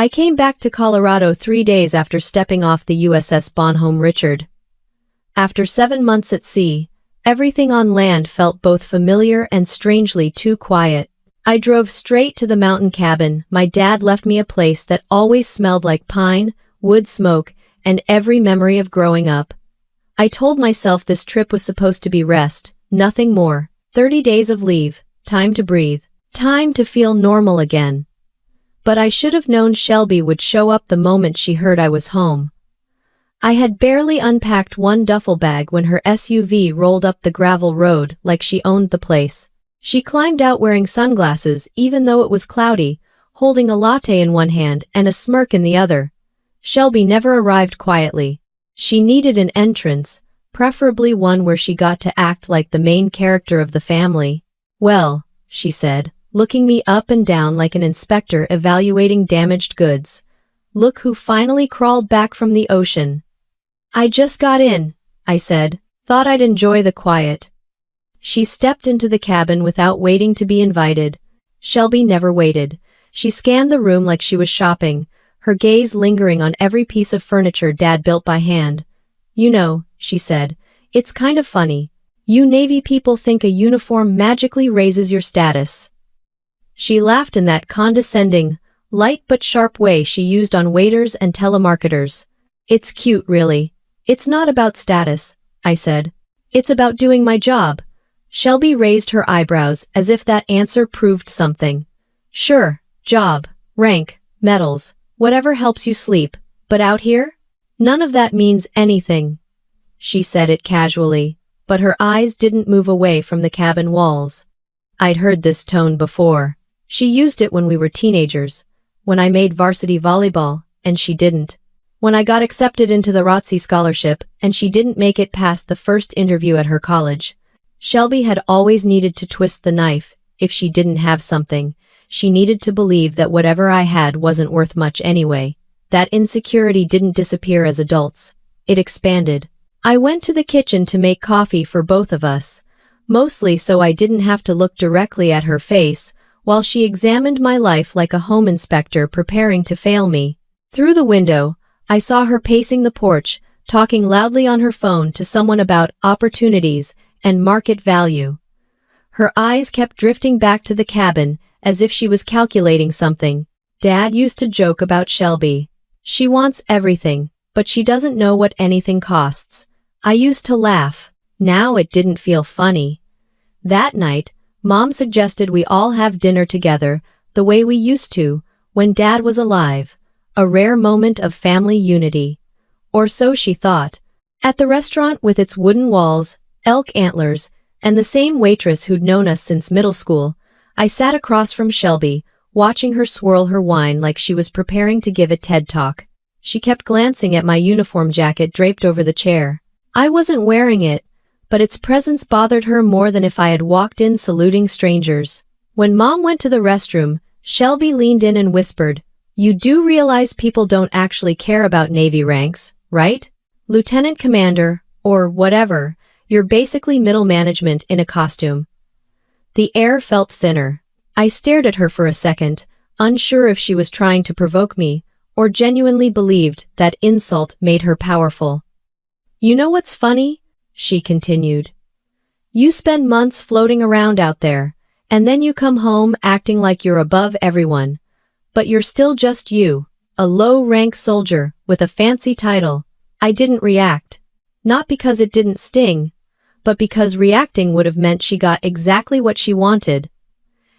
I came back to Colorado 3 days after stepping off the USS Bonhomme Richard. After 7 months at sea, everything on land felt both familiar and strangely too quiet. I drove straight to the mountain cabin. My dad left me a place that always smelled like pine, wood smoke, and every memory of growing up. I told myself this trip was supposed to be rest, nothing more. 30 days of leave, time to breathe, time to feel normal again. But I should have known Shelby would show up the moment she heard I was home. I had barely unpacked one duffel bag when her SUV rolled up the gravel road like she owned the place. She climbed out wearing sunglasses even though it was cloudy, holding a latte in one hand and a smirk in the other. Shelby never arrived quietly. She needed an entrance, preferably one where she got to act like the main character of the family. "Well," she said, looking me up and down like an inspector evaluating damaged goods. "Look who finally crawled back from the ocean." "I just got in," I said. "Thought I'd enjoy the quiet." She stepped into the cabin without waiting to be invited. Shelby never waited. She scanned the room like she was shopping, her gaze lingering on every piece of furniture Dad built by hand. "You know," she said, "it's kind of funny. You Navy people think a uniform magically raises your status." She laughed in that condescending, light but sharp way she used on waiters and telemarketers. "It's cute, really. It's not about status," I said. "It's about doing my job." Shelby raised her eyebrows as if that answer proved something. "Sure, job, rank, medals, whatever helps you sleep, but out here? None of that means anything." She said it casually, but her eyes didn't move away from the cabin walls. I'd heard this tone before. She used it when we were teenagers, when I made varsity volleyball, and she didn't. When I got accepted into the ROTC scholarship, and she didn't make it past the first interview at her college. Shelby had always needed to twist the knife. If she didn't have something, she needed to believe that whatever I had wasn't worth much anyway. That insecurity didn't disappear as adults. It expanded. I went to the kitchen to make coffee for both of us, mostly so I didn't have to look directly at her face, while she examined my life like a home inspector preparing to fail me. Through the window, I saw her pacing the porch, talking loudly on her phone to someone about opportunities and market value. Her eyes kept drifting back to the cabin, as if she was calculating something. Dad used to joke about Shelby. "She wants everything, but she doesn't know what anything costs." I used to laugh. Now it didn't feel funny. That night, Mom suggested we all have dinner together, the way we used to, when Dad was alive. A rare moment of family unity. Or so she thought. At the restaurant with its wooden walls, elk antlers, and the same waitress who'd known us since middle school, I sat across from Shelby, watching her swirl her wine like she was preparing to give a TED Talk. She kept glancing at my uniform jacket draped over the chair. I wasn't wearing it, but its presence bothered her more than if I had walked in saluting strangers. When Mom went to the restroom, Shelby leaned in and whispered, "You do realize people don't actually care about Navy ranks, right? Lieutenant commander, or whatever. You're basically middle management in a costume." The air felt thinner. I stared at her for a second, unsure if she was trying to provoke me, or genuinely believed that insult made her powerful. "You know what's funny?" she continued. "You spend months floating around out there, and then you come home acting like you're above everyone. But you're still just you, a low-rank soldier with a fancy title." I didn't react. Not because it didn't sting, but because reacting would have meant she got exactly what she wanted.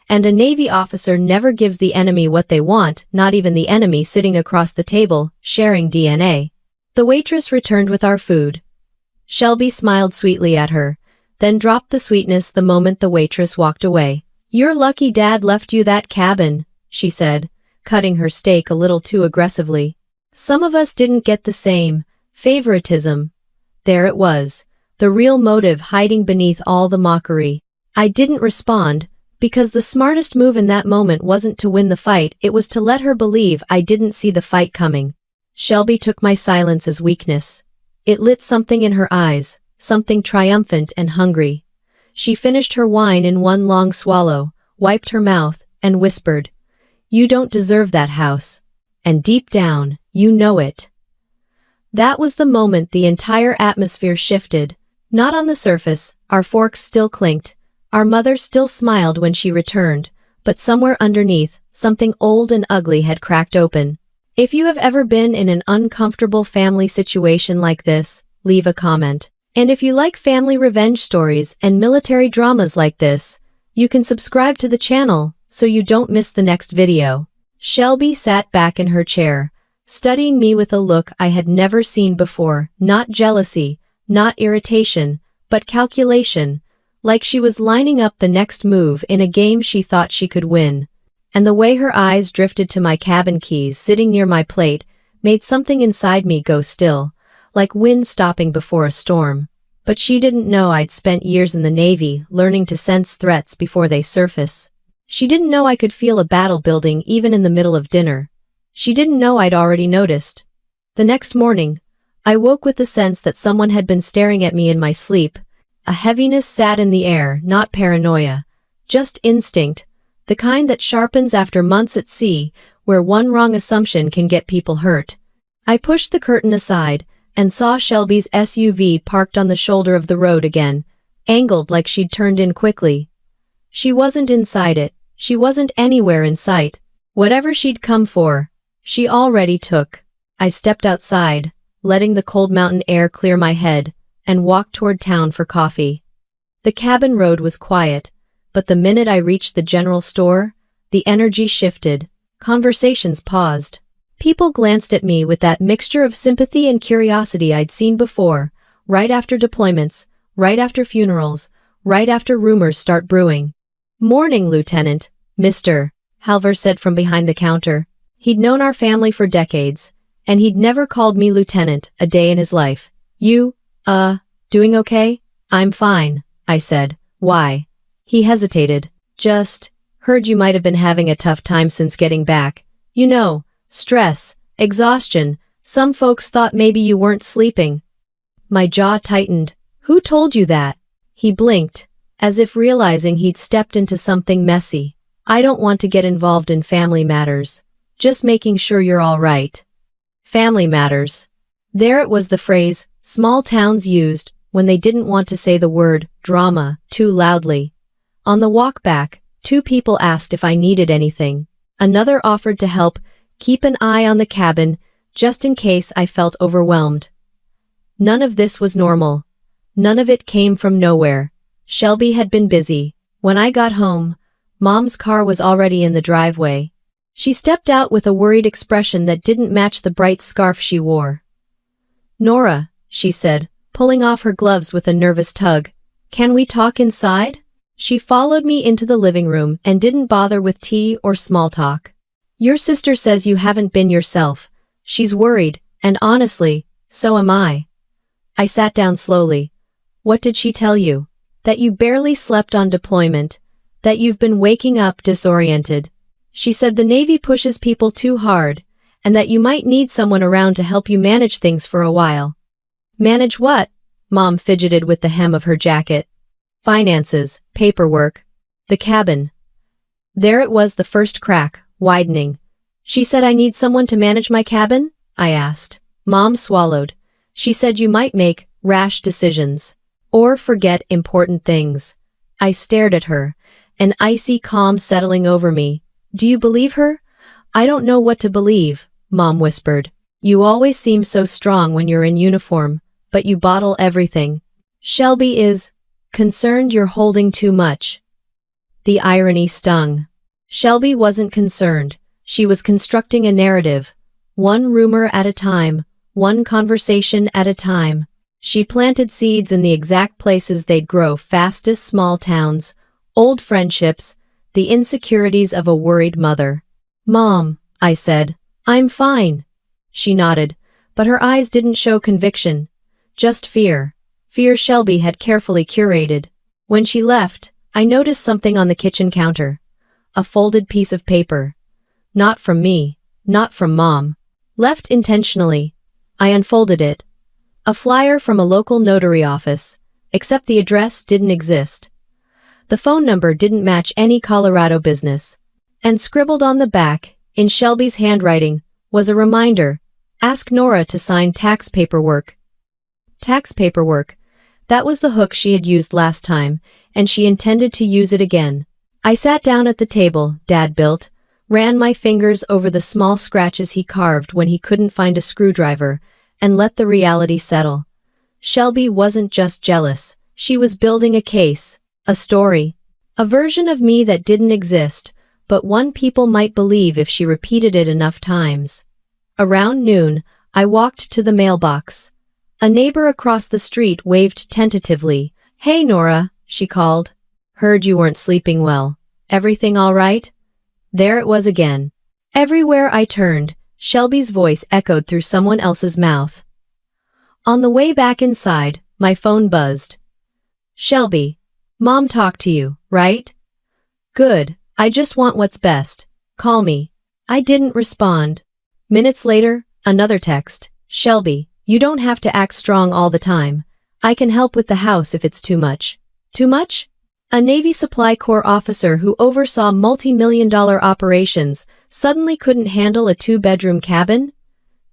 And a Navy officer never gives the enemy what they want, not even the enemy sitting across the table, sharing DNA. The waitress returned with our food. Shelby smiled sweetly at her, then dropped the sweetness the moment the waitress walked away. "You're lucky Dad left you that cabin," she said, cutting her steak a little too aggressively. "Some of us didn't get the same favoritism." There it was, the real motive hiding beneath all the mockery. I didn't respond, because the smartest move in that moment wasn't to win the fight, it was to let her believe I didn't see the fight coming. Shelby took my silence as weakness. It lit something in her eyes, something triumphant and hungry. She finished her wine in one long swallow, wiped her mouth, and whispered, "You don't deserve that house." and deep down, you know it. That was the moment the entire atmosphere shifted. Not on the surface, our forks still clinked, our mother still smiled when she returned, but somewhere underneath, something old and ugly had cracked open. If you have ever been in an uncomfortable family situation like this, leave a comment. And if you like family revenge stories and military dramas like this, you can subscribe to the channel so you don't miss the next video. Shelby sat back in her chair, studying me with a look I had never seen before, not jealousy, not irritation, but calculation, like she was lining up the next move in a game she thought she could win. And the way her eyes drifted to my cabin keys sitting near my plate made something inside me go still, like wind stopping before a storm. But she didn't know I'd spent years in the Navy learning to sense threats before they surface. She didn't know I could feel a battle building even in the middle of dinner. She didn't know I'd already noticed. The next morning, I woke with the sense that someone had been staring at me in my sleep. A heaviness sat in the air, not paranoia, just instinct, the kind that sharpens after months at sea, where one wrong assumption can get people hurt. I pushed the curtain aside and saw Shelby's SUV parked on the shoulder of the road again, angled like she'd turned in quickly. She wasn't inside it, she wasn't anywhere in sight. Whatever she'd come for, she already took. I stepped outside, letting the cold mountain air clear my head, and walked toward town for coffee. The cabin road was quiet, but the minute I reached the general store, the energy shifted, conversations paused. People glanced at me with that mixture of sympathy and curiosity I'd seen before, right after deployments, right after funerals, right after rumors start brewing. "Morning, Lieutenant," Mr. Halver said from behind the counter. He'd known our family for decades, and he'd never called me Lieutenant a day in his life. "You, doing okay?" "I'm fine," I said. "Why?" He hesitated. "Just heard you might have been having a tough time since getting back. You know, stress, exhaustion, some folks thought maybe you weren't sleeping." My jaw tightened. "Who told you that?" He blinked, as if realizing he'd stepped into something messy. "I don't want to get involved in family matters. Just making sure you're all right." Family matters. There it was, the phrase small towns used when they didn't want to say the word drama too loudly. On the walk back, two people asked if I needed anything. Another offered to help keep an eye on the cabin, just in case I felt overwhelmed. None of this was normal. None of it came from nowhere. Shelby had been busy. When I got home, Mom's car was already in the driveway. She stepped out with a worried expression that didn't match the bright scarf she wore. "Nora," she said, pulling off her gloves with a nervous tug, "can we talk inside?" She followed me into the living room and didn't bother with tea or small talk. "Your sister says you haven't been yourself. She's worried, and honestly, so am I." I sat down slowly. "What did she tell you?" "That you barely slept on deployment. That you've been waking up disoriented. She said the Navy pushes people too hard, and that you might need someone around to help you manage things for a while." "Manage what?" Mom fidgeted with the hem of her jacket. "Finances, paperwork, the cabin." There it was, the first crack, widening. "She said I need someone to manage my cabin?" I asked. Mom swallowed. "She said you might make rash decisions, or forget important things." I stared at her, an icy calm settling over me. "Do you believe her?" "I don't know what to believe," Mom whispered. "You always seem so strong when you're in uniform, but you bottle everything. Shelby is concerned you're holding too much." The irony stung. Shelby wasn't concerned. She was constructing a narrative. One rumor at a time, one conversation at a time. She planted seeds in the exact places they'd grow fastest: small towns, old friendships, the insecurities of a worried mother. "Mom," I said, "I'm fine." She nodded, but her eyes didn't show conviction. Just fear. Fear Shelby had carefully curated. When she left, I noticed something on the kitchen counter. A folded piece of paper. Not from me, not from Mom. Left intentionally. I unfolded it. A flyer from a local notary office, except the address didn't exist. The phone number didn't match any Colorado business. And scribbled on the back, in Shelby's handwriting, was a reminder. Ask Nora to sign tax paperwork. Tax paperwork. That was the hook she had used last time, and she intended to use it again. I sat down at the table Dad built, ran my fingers over the small scratches he carved when he couldn't find a screwdriver, and let the reality settle. Shelby wasn't just jealous, she was building a case, a story, a version of me that didn't exist, but one people might believe if she repeated it enough times. Around noon, I walked to the mailbox. A neighbor across the street waved tentatively. "Hey Nora," she called. "Heard you weren't sleeping well. Everything all right?" There it was again. Everywhere I turned, Shelby's voice echoed through someone else's mouth. On the way back inside, my phone buzzed. "Shelby, Mom talked to you, right? Good, I just want what's best. Call me." I didn't respond. Minutes later, another text. "Shelby, you don't have to act strong all the time. I can help with the house if it's too much." Too much? A Navy Supply Corps officer who oversaw multi-million-dollar operations suddenly couldn't handle a two-bedroom cabin?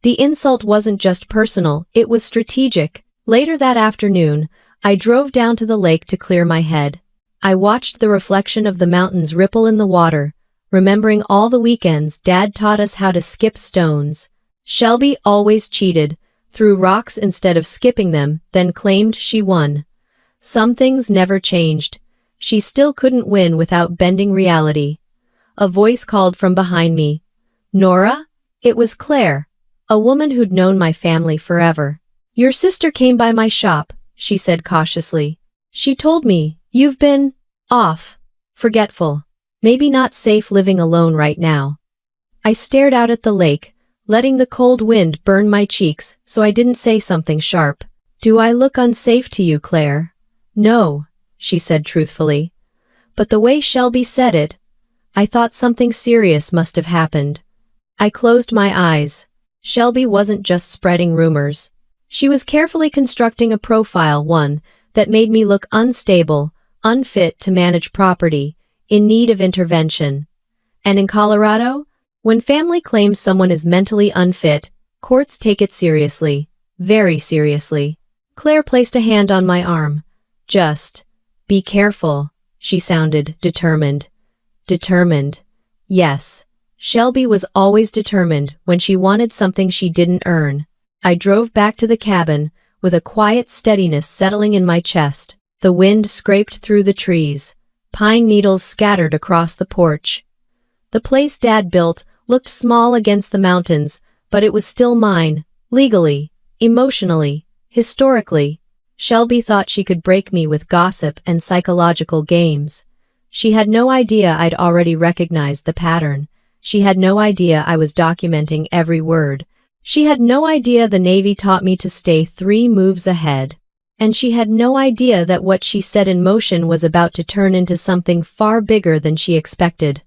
The insult wasn't just personal, it was strategic. Later that afternoon, I drove down to the lake to clear my head. I watched the reflection of the mountains ripple in the water, remembering all the weekends Dad taught us how to skip stones. Shelby always cheated, threw rocks instead of skipping them, then claimed she won. Some things never changed. She still couldn't win without bending reality. A voice called from behind me. "Nora?" It was Claire, a woman who'd known my family forever. "Your sister came by my shop," she said cautiously. "She told me, you've been off, forgetful, maybe not safe living alone right now." I stared out at the lake, letting the cold wind burn my cheeks so I didn't say something sharp. "Do I look unsafe to you, Claire?" "No," she said truthfully. But the way Shelby said it, I thought something serious must have happened. I closed my eyes. Shelby wasn't just spreading rumors. She was carefully constructing a profile, one that made me look unstable, unfit to manage property, in need of intervention. And in Colorado, when family claims someone is mentally unfit, courts take it seriously, very seriously. Claire placed a hand on my arm. "Just be careful," she sounded determined. Determined. Yes, Shelby was always determined when she wanted something she didn't earn. I drove back to the cabin, with a quiet steadiness settling in my chest. The wind scraped through the trees. Pine needles scattered across the porch. The place Dad built looked small against the mountains, but it was still mine, legally, emotionally, historically. Shelby thought she could break me with gossip and psychological games. She had no idea I'd already recognized the pattern. She had no idea I was documenting every word. She had no idea the Navy taught me to stay 3 moves ahead. And she had no idea that what she set in motion was about to turn into something far bigger than she expected.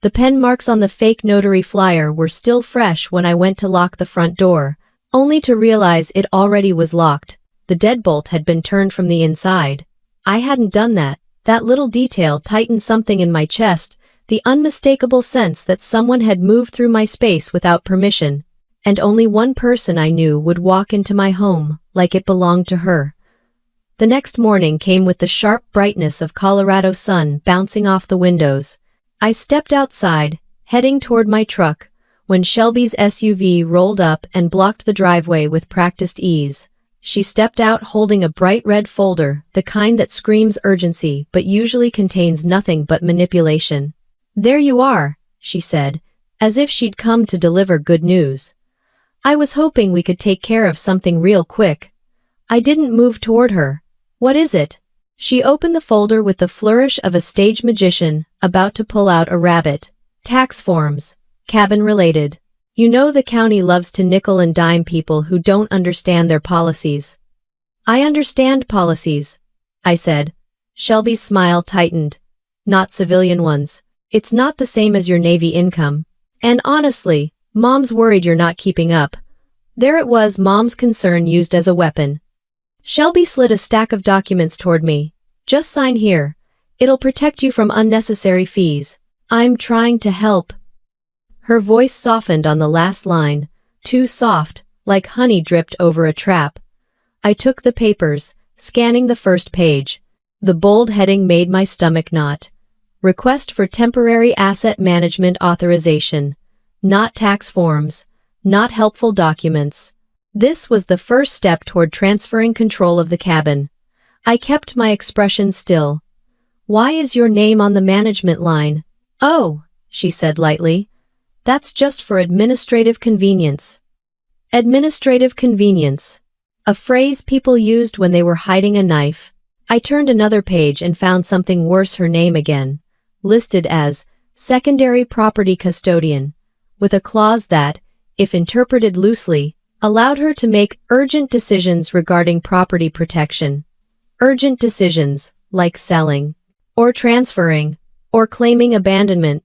The pen marks on the fake notary flyer were still fresh when I went to lock the front door, only to realize it already was locked. The deadbolt had been turned from the inside. I hadn't done that. That little detail tightened something in my chest, the unmistakable sense that someone had moved through my space without permission. And only one person I knew would walk into my home, like it belonged to her. The next morning came with the sharp brightness of Colorado sun bouncing off the windows. I stepped outside, heading toward my truck, when Shelby's SUV rolled up and blocked the driveway with practiced ease. She stepped out holding a bright red folder, the kind that screams urgency but usually contains nothing but manipulation. "There you are," she said, as if she'd come to deliver good news. I was hoping we could take care of something real quick. I didn't move toward her. "What is it?" She opened the folder with the flourish of a stage magician, about to pull out a rabbit. "Tax forms. Cabin-related. You know the county loves to nickel and dime people who don't understand their policies." "I understand policies," I said. Shelby's smile tightened. "Not civilian ones. It's not the same as your Navy income. And honestly, Mom's worried you're not keeping up." There it was, Mom's concern used as a weapon. Shelby slid a stack of documents toward me. "Just sign here. It'll protect you from unnecessary fees." "I'm trying to help." Her voice softened on the last line, too soft, like honey dripped over a trap. I took the papers, scanning the first page. The bold heading made my stomach knot. Request for temporary asset management authorization. Not tax forms. Not helpful documents. This was the first step toward transferring control of the cabin. I kept my expression still. Why is your name on the management line? Oh, she said lightly. That's just for administrative convenience. Administrative convenience. A phrase people used when they were hiding a knife. I turned another page and found something worse, her name again. Listed as secondary property custodian, with a clause that, if interpreted loosely, allowed her to make urgent decisions regarding property protection. Urgent decisions, like selling, or transferring, or claiming abandonment.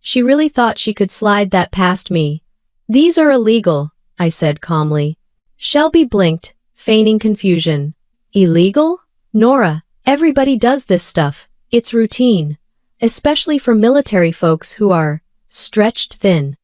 She really thought she could slide that past me. These are illegal, I said calmly. Shelby blinked, feigning confusion. Illegal? Nora, everybody does this stuff. It's routine. Especially for military folks who are stretched thin.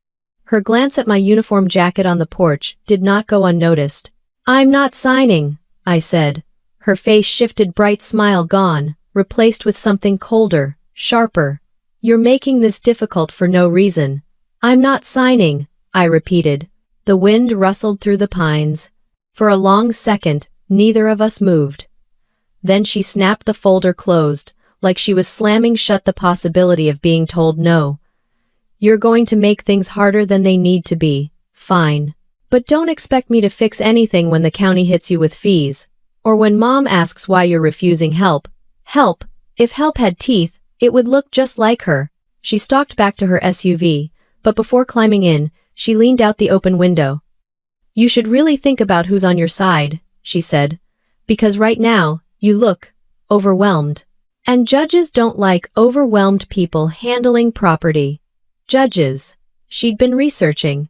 Her glance at my uniform jacket on the porch did not go unnoticed. I'm not signing, I said. Her face shifted, bright smile gone, replaced with something colder, sharper. You're making this difficult for no reason. I'm not signing, I repeated. The wind rustled through the pines. For a long second, neither of us moved. Then she snapped the folder closed, like she was slamming shut the possibility of being told no. You're going to make things harder than they need to be. Fine. But don't expect me to fix anything when the county hits you with fees. Or when Mom asks why you're refusing help. Help. If help had teeth, it would look just like her. She stalked back to her SUV, but before climbing in, she leaned out the open window. You should really think about who's on your side, she said. Because right now, you look overwhelmed. And judges don't like overwhelmed people handling property. Judges. She'd been researching.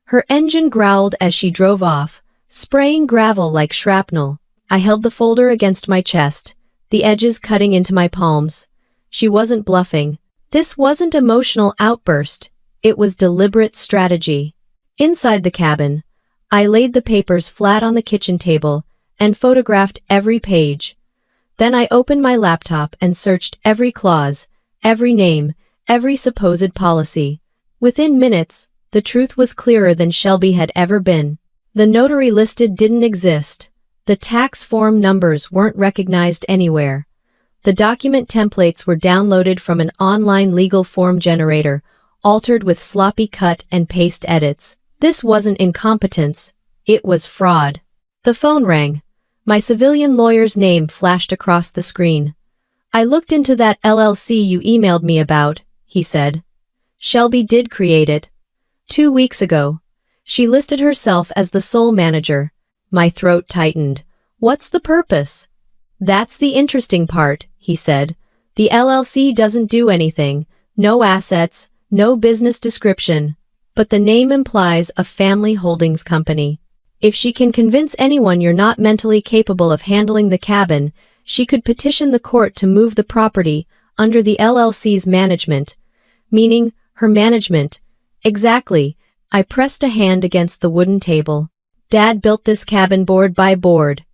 Her engine growled as she drove off, spraying gravel like shrapnel. I held the folder against my chest, the edges cutting into my palms. She wasn't bluffing. This wasn't emotional outburst. It was deliberate strategy. Inside the cabin, I laid the papers flat on the kitchen table and photographed every page. Then I opened my laptop and searched every clause, every name, every supposed policy. Within minutes, the truth was clearer than Shelby had ever been. The notary listed didn't exist. The tax form numbers weren't recognized anywhere. The document templates were downloaded from an online legal form generator, altered with sloppy cut and paste edits. This wasn't incompetence. It was fraud. The phone rang. My civilian lawyer's name flashed across the screen. I looked into that LLC you emailed me about, he said. Shelby did create it. 2 weeks ago. She listed herself as the sole manager. My throat tightened. What's the purpose? That's the interesting part, he said. The LLC doesn't do anything. No assets, no business description. But the name implies a family holdings company. If she can convince anyone you're not mentally capable of handling the cabin, she could petition the court to move the property under the LLC's management. Meaning, her management. Exactly. I pressed a hand against the wooden table. Dad built this cabin board by board.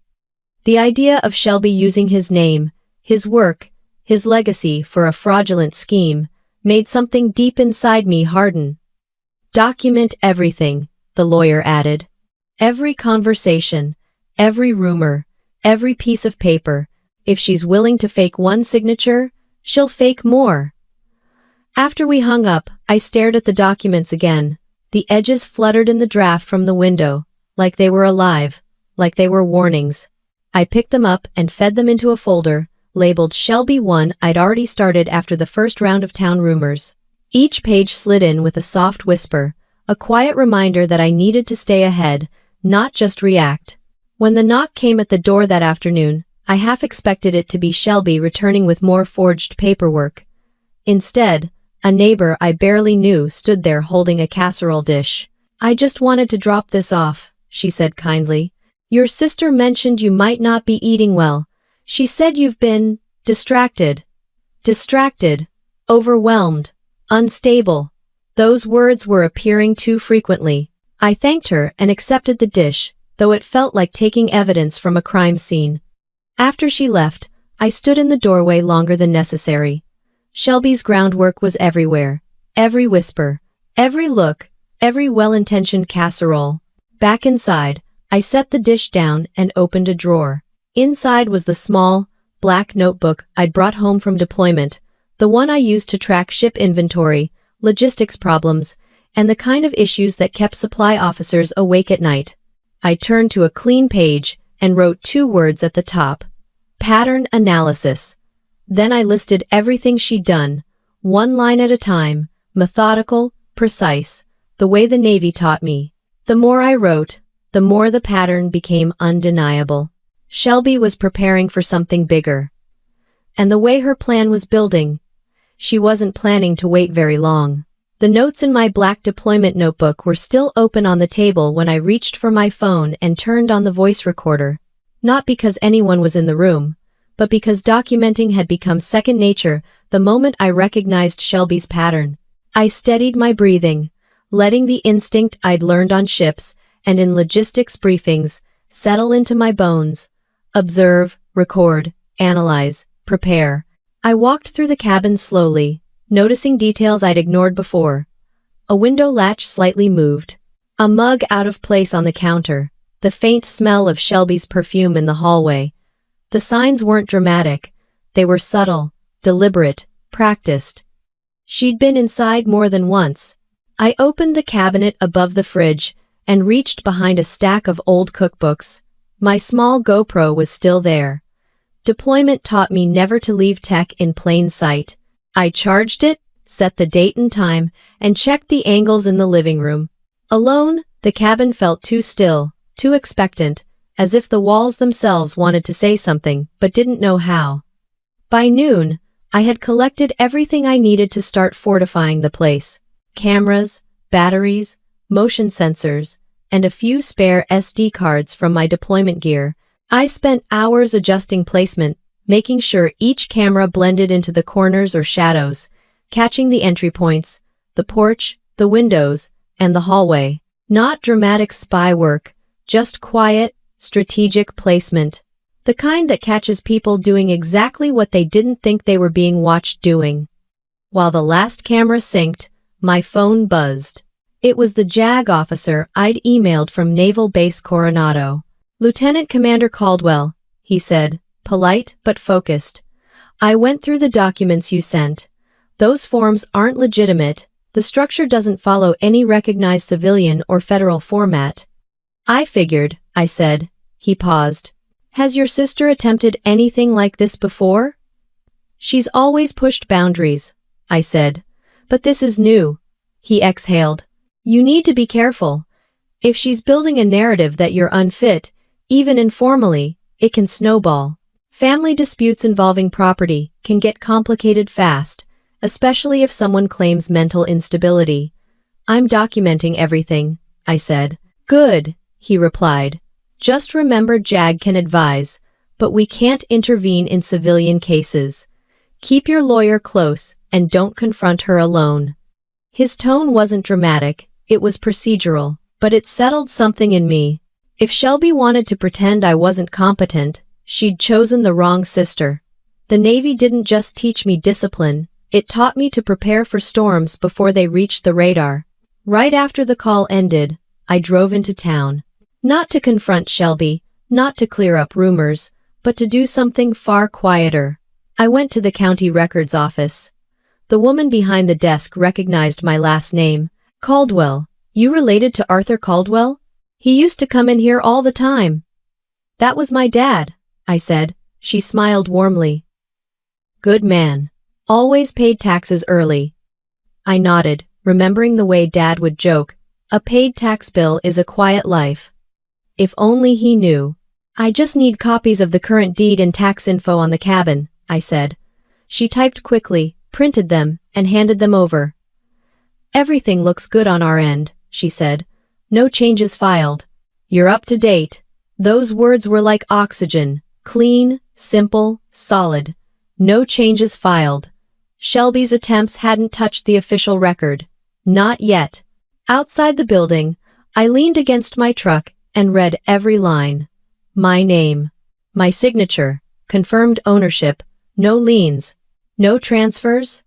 The idea of Shelby using his name, his work, his legacy for a fraudulent scheme, made something deep inside me harden. Document everything, the lawyer added. Every conversation, every rumor, every piece of paper. If she's willing to fake one signature, she'll fake more. After we hung up, I stared at the documents again. The edges fluttered in the draft from the window, like they were alive, like they were warnings. I picked them up and fed them into a folder, labeled Shelby 1. I'd already started after the first round of town rumors. Each page slid in with a soft whisper, a quiet reminder that I needed to stay ahead, not just react. When the knock came at the door that afternoon, I half expected it to be Shelby returning with more forged paperwork. Instead, a neighbor I barely knew stood there holding a casserole dish. I just wanted to drop this off, she said kindly. Your sister mentioned you might not be eating well. She said you've been distracted. Distracted. Overwhelmed. Unstable. Those words were appearing too frequently. I thanked her and accepted the dish, though it felt like taking evidence from a crime scene. After she left, I stood in the doorway longer than necessary. Shelby's groundwork was everywhere. Every whisper, every look, every well-intentioned casserole. Back inside, I set the dish down and opened a drawer. Inside was the small, black notebook I'd brought home from deployment, the one I used to track ship inventory, logistics problems, and the kind of issues that kept supply officers awake at night. I turned to a clean page and wrote 2 words at the top. Pattern analysis. Then I listed everything she'd done, 1 line at a time, methodical, precise, the way the Navy taught me. The more I wrote, the more the pattern became undeniable. Shelby was preparing for something bigger. And the way her plan was building, she wasn't planning to wait very long. The notes in my black deployment notebook were still open on the table when I reached for my phone and turned on the voice recorder. Not because anyone was in the room, but because documenting had become second nature the moment I recognized Shelby's pattern. I steadied my breathing, letting the instinct I'd learned on ships and in logistics briefings settle into my bones. Observe, record, analyze, prepare. I walked through the cabin slowly, noticing details I'd ignored before. A window latch slightly moved. A mug out of place on the counter. The faint smell of Shelby's perfume in the hallway. The signs weren't dramatic. They were subtle, deliberate, practiced. She'd been inside more than once. I opened the cabinet above the fridge and reached behind a stack of old cookbooks. My small GoPro was still there. Deployment taught me never to leave tech in plain sight. I charged it, set the date and time, and checked the angles in the living room. Alone, the cabin felt too still, too expectant, as if the walls themselves wanted to say something, but didn't know how. By noon, I had collected everything I needed to start fortifying the place. Cameras, batteries, motion sensors, and a few spare SD cards from my deployment gear. I spent hours adjusting placement, making sure each camera blended into the corners or shadows, catching the entry points, the porch, the windows, and the hallway. Not dramatic spy work, just quiet, strategic placement. The kind that catches people doing exactly what they didn't think they were being watched doing. While the last camera synced, my phone buzzed. It was the JAG officer I'd emailed from Naval Base Coronado. "Lieutenant Commander Caldwell," he said, polite but focused. "I went through the documents you sent. Those forms aren't legitimate. The structure doesn't follow any recognized civilian or federal format." "I figured," I said. He paused. "Has your sister attempted anything like this before?" "She's always pushed boundaries," I said. "But this is new." He exhaled. "You need to be careful. If she's building a narrative that you're unfit, even informally, it can snowball. Family disputes involving property can get complicated fast, especially if someone claims mental instability." "I'm documenting everything," I said. "Good," he replied. "Just remember JAG can advise, but we can't intervene in civilian cases. Keep your lawyer close and don't confront her alone." His tone wasn't dramatic, it was procedural, but it settled something in me. If Shelby wanted to pretend I wasn't competent, she'd chosen the wrong sister. The Navy didn't just teach me discipline, it taught me to prepare for storms before they reached the radar. Right after the call ended, I drove into town. Not to confront Shelby, not to clear up rumors, but to do something far quieter. I went to the county records office. The woman behind the desk recognized my last name. "Caldwell, you related to Arthur Caldwell? He used to come in here all the time." "That was my dad," I said. She smiled warmly. "Good man. Always paid taxes early." I nodded, remembering the way Dad would joke, "A paid tax bill is a quiet life." If only he knew. "I just need copies of the current deed and tax info on the cabin," I said. She typed quickly, printed them, and handed them over. "Everything looks good on our end," she said. "No changes filed. You're up to date." Those words were like oxygen. Clean, simple, solid. No changes filed. Shelby's attempts hadn't touched the official record. Not yet. Outside the building, I leaned against my truck and read every line. My name. My signature. Confirmed ownership. No liens. No transfers.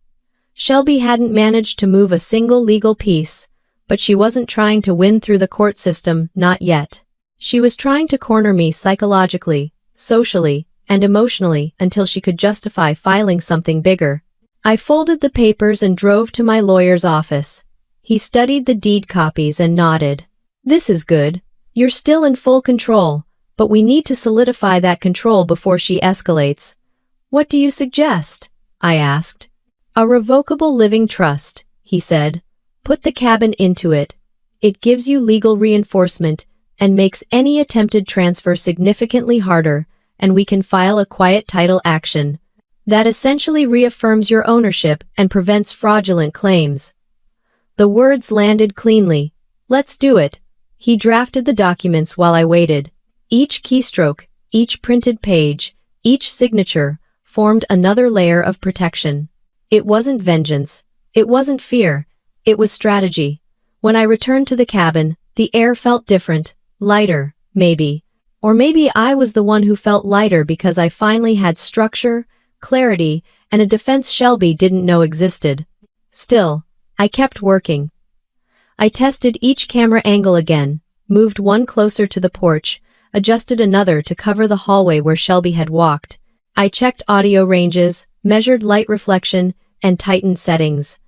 Shelby hadn't managed to move a single legal piece, but she wasn't trying to win through the court system, not yet. She was trying to corner me psychologically, socially, and emotionally until she could justify filing something bigger. I folded the papers and drove to my lawyer's office. He studied the deed copies and nodded. This is good. You're still in full control, but we need to solidify that control before she escalates. What do you suggest? I asked. A revocable living trust, he said. Put the cabin into it. It gives you legal reinforcement and makes any attempted transfer significantly harder, and we can file a quiet title action. That essentially reaffirms your ownership and prevents fraudulent claims. The words landed cleanly. Let's do it. He drafted the documents while I waited. Each keystroke, each printed page, each signature formed another layer of protection. It wasn't vengeance. It wasn't fear. It was strategy. When I returned to the cabin, the air felt different, lighter, maybe. Or maybe I was the one who felt lighter because I finally had structure, clarity, and a defense Shelby didn't know existed. Still, I kept working. I tested each camera angle again, moved one closer to the porch, adjusted another to cover the hallway where Shelby had walked. I checked audio ranges, measured light reflection, and tightened settings.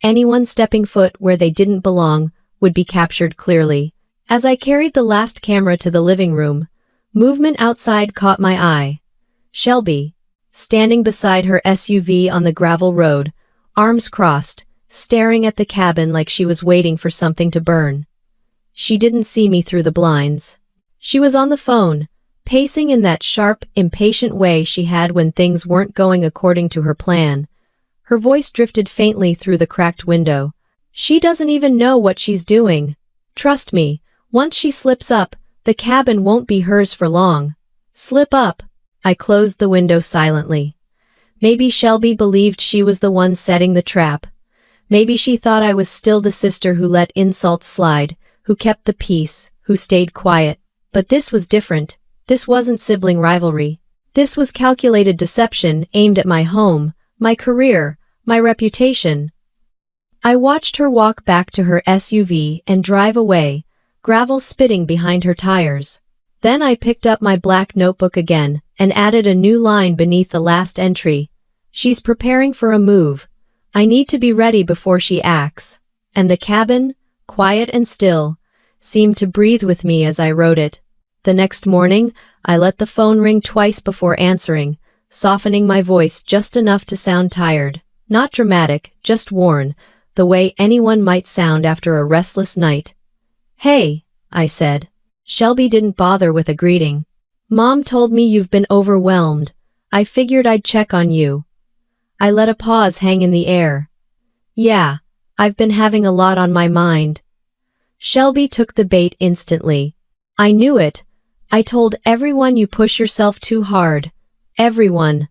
Anyone stepping foot where they didn't belong would be captured clearly. As I carried the last camera to the living room, movement outside caught my eye. Shelby, standing beside her SUV on the gravel road, arms crossed, staring at the cabin like she was waiting for something to burn. She didn't see me through the blinds. She was on the phone, pacing in that sharp, impatient way she had when things weren't going according to her plan. Her voice drifted faintly through the cracked window. She doesn't even know what she's doing. Trust me, once she slips up, the cabin won't be hers for long. Slip up. I closed the window silently. Maybe Shelby believed she was the one setting the trap. Maybe she thought I was still the sister who let insults slide, who kept the peace, who stayed quiet. But this was different. This wasn't sibling rivalry. This was calculated deception aimed at my home, my career, my reputation. I watched her walk back to her SUV and drive away, gravel spitting behind her tires. Then I picked up my black notebook again and added a new line beneath the last entry. She's preparing for a move. I need to be ready before she acts. And the cabin, quiet and still, seemed to breathe with me as I wrote it. The next morning, I let the phone ring twice before answering, softening my voice just enough to sound tired. Not dramatic, just worn, the way anyone might sound after a restless night. Hey, I said. Shelby didn't bother with a greeting. Mom told me you've been overwhelmed. I figured I'd check on you. I let a pause hang in the air. Yeah, I've been having a lot on my mind. Shelby took the bait instantly. I knew it. I told everyone you push yourself too hard. Everyone.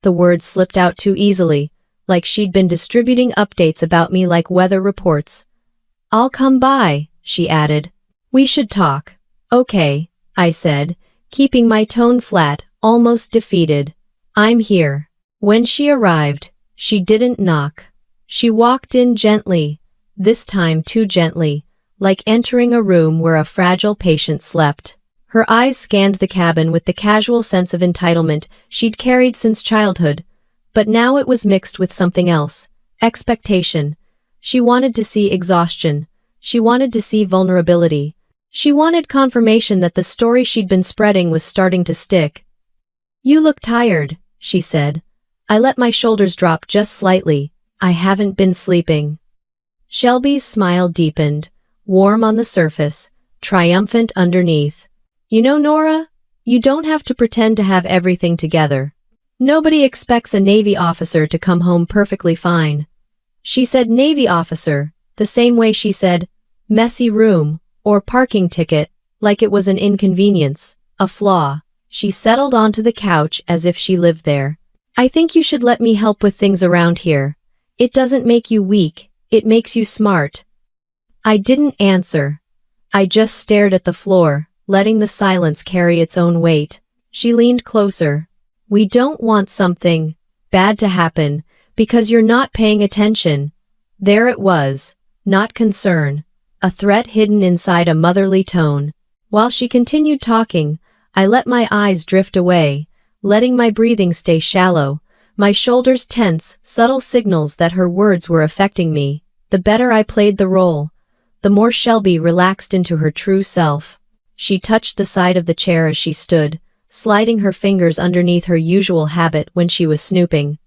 The words slipped out too easily, like she'd been distributing updates about me like weather reports. I'll come by, she added. We should talk. Okay, I said, keeping my tone flat, almost defeated. I'm here. When she arrived, she didn't knock. She walked in gently, this time too gently, like entering a room where a fragile patient slept. Her eyes scanned the cabin with the casual sense of entitlement she'd carried since childhood, but now it was mixed with something else, expectation. She wanted to see exhaustion. She wanted to see vulnerability. She wanted confirmation that the story she'd been spreading was starting to stick. You look tired, she said. I let my shoulders drop just slightly. I haven't been sleeping. Shelby's smile deepened, warm on the surface, triumphant underneath. You know, Nora, you don't have to pretend to have everything together. Nobody expects a Navy officer to come home perfectly fine. She said Navy officer, the same way she said messy room or parking ticket, like it was an inconvenience, a flaw. She settled onto the couch as if she lived there. I think you should let me help with things around here. It doesn't make you weak, It makes you smart." I didn't answer. I just stared at the floor, letting the silence carry its own weight. She leaned closer. "We don't want something bad to happen, because you're not paying attention." There it was, not concern, a threat hidden inside a motherly tone. While she continued talking, I let my eyes drift away, letting my breathing stay shallow, my shoulders tense, subtle signals that her words were affecting me. The better I played the role, the more Shelby relaxed into her true self. She touched the side of the chair as she stood, sliding her fingers underneath her usual habit when she was snooping.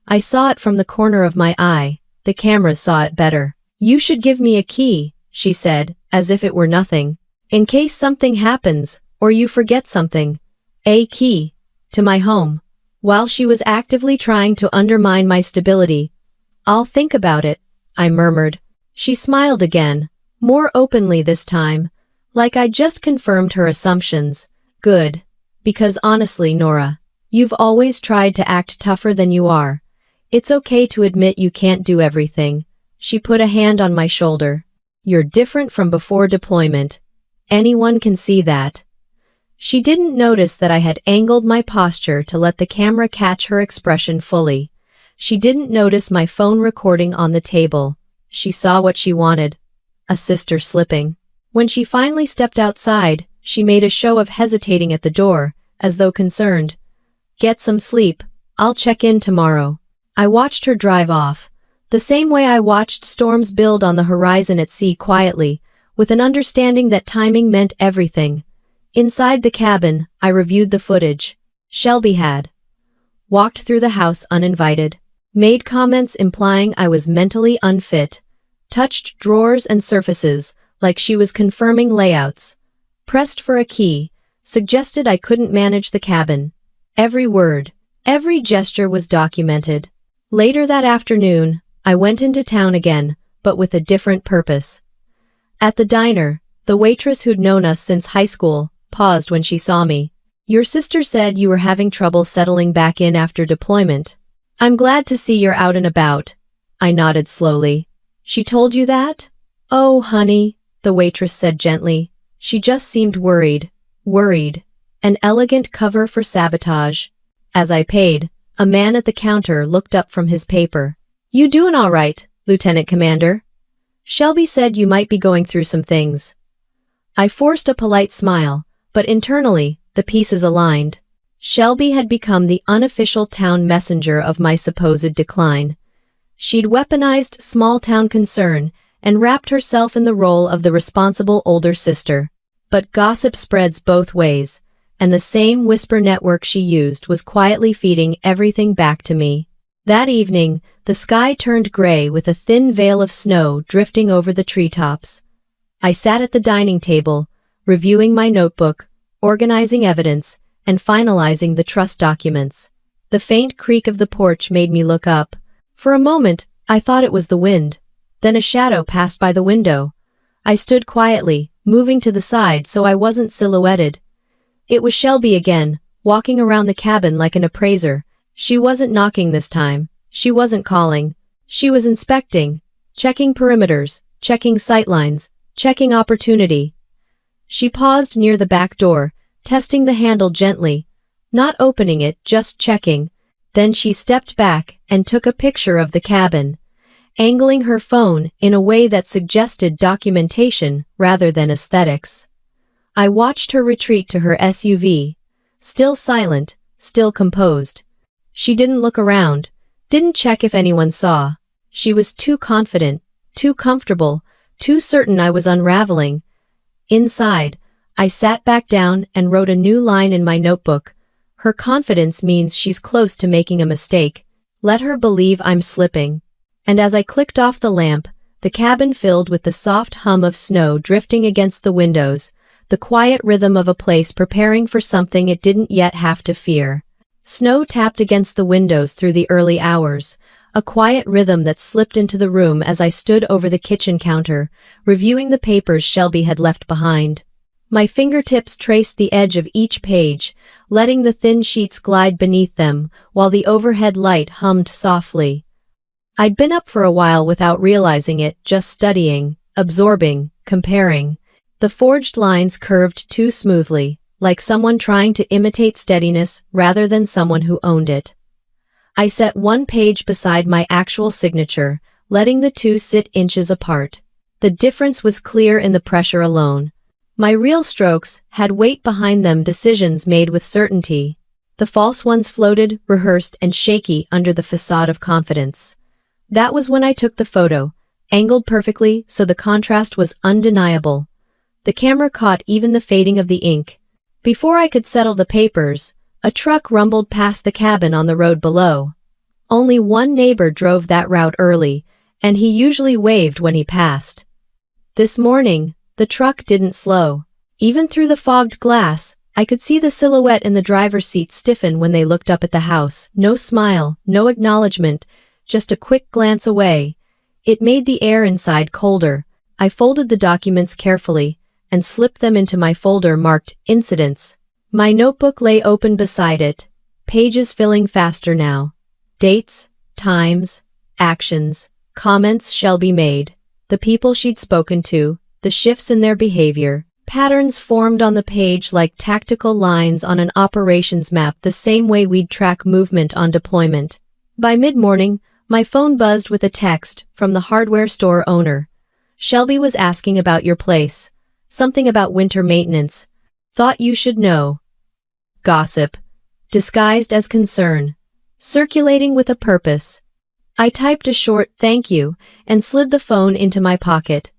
I saw it from the corner of my eye. The cameras saw it better. "You should give me a key," she said, as if it were nothing. "In case something happens, or you forget something." A key to my home. While she was actively trying to undermine my stability. "I'll think about it," I murmured. She smiled again, more openly this time, like I'd just confirmed her assumptions. "Good. Because honestly, Nora, you've always tried to act tougher than you are. It's okay to admit you can't do everything." She put a hand on my shoulder. "You're different from before deployment. Anyone can see that." She didn't notice that I had angled my posture to let the camera catch her expression fully. She didn't notice my phone recording on the table. She saw what she wanted. A sister slipping. When she finally stepped outside, she made a show of hesitating at the door, as though concerned. "Get some sleep. I'll check in tomorrow." I watched her drive off, the same way I watched storms build on the horizon at sea quietly, with an understanding that timing meant everything. Inside the cabin, I reviewed the footage. Shelby had walked through the house uninvited, made comments implying I was mentally unfit, touched drawers and surfaces like she was confirming layouts, pressed for a key, suggested I couldn't manage the cabin. Every word, every gesture was documented. Later that afternoon, I went into town again, but with a different purpose. At the diner, the waitress who'd known us since high school paused when she saw me. "Your sister said you were having trouble settling back in after deployment. I'm glad to see you're out and about." I nodded slowly. "She told you that?" "Oh, honey," the waitress said gently. She just seemed worried. Worried. An elegant cover for sabotage. As I paid, a man at the counter looked up from his paper. "You doing all right, Lieutenant Commander? Shelby said you might be going through some things." I forced a polite smile, but internally, the pieces aligned. Shelby had become the unofficial town messenger of my supposed decline. She'd weaponized small-town concern and wrapped herself in the role of the responsible older sister. But gossip spreads both ways, and the same whisper network she used was quietly feeding everything back to me. That evening, the sky turned gray with a thin veil of snow drifting over the treetops. I sat at the dining table, reviewing my notebook, organizing evidence, and finalizing the trust documents. The faint creak of the porch made me look up. For a moment, I thought it was the wind. Then a shadow passed by the window. I stood quietly, moving to the side so I wasn't silhouetted. It was Shelby again, walking around the cabin like an appraiser. She wasn't knocking this time. She wasn't calling. She was inspecting, checking perimeters, checking sightlines, checking opportunity. She paused near the back door, testing the handle gently, not opening it, just checking. Then she stepped back and took a picture of the cabin, angling her phone in a way that suggested documentation rather than aesthetics. I watched her retreat to her SUV, still silent, still composed. She didn't look around, didn't check if anyone saw. She was too confident, too comfortable, too certain I was unraveling. Inside, I sat back down and wrote a new line in my notebook. Her confidence means she's close to making a mistake. Let her believe I'm slipping. And as I clicked off the lamp, the cabin filled with the soft hum of snow drifting against the windows, the quiet rhythm of a place preparing for something it didn't yet have to fear. Snow tapped against the windows through the early hours, a quiet rhythm that slipped into the room as I stood over the kitchen counter, reviewing the papers Shelby had left behind. My fingertips traced the edge of each page, letting the thin sheets glide beneath them, while the overhead light hummed softly. I'd been up for a while without realizing it, just studying, absorbing, comparing. The forged lines curved too smoothly, like someone trying to imitate steadiness rather than someone who owned it. I set one page beside my actual signature, letting the two sit inches apart. The difference was clear in the pressure alone. My real strokes had weight behind them, decisions made with certainty. The false ones floated, rehearsed and shaky under the facade of confidence. That was when I took the photo, angled perfectly so the contrast was undeniable. The camera caught even the fading of the ink. Before I could settle the papers, a truck rumbled past the cabin on the road below. Only one neighbor drove that route early, and he usually waved when he passed. This morning, the truck didn't slow. Even through the fogged glass, I could see the silhouette in the driver's seat stiffen when they looked up at the house. No smile, no acknowledgement, just a quick glance away. It made the air inside colder. I folded the documents carefully and slipped them into my folder marked Incidents. My notebook lay open beside it, pages filling faster now. Dates, times, actions, comments shall be made. The people she'd spoken to, the shifts in their behavior. Patterns formed on the page like tactical lines on an operations map, the same way we'd track movement on deployment. By mid-morning, my phone buzzed with a text from the hardware store owner. Shelby was asking about your place. Something about winter maintenance. Thought you should know. Gossip. Disguised as concern. Circulating with a purpose. I typed a short thank you and slid the phone into my pocket.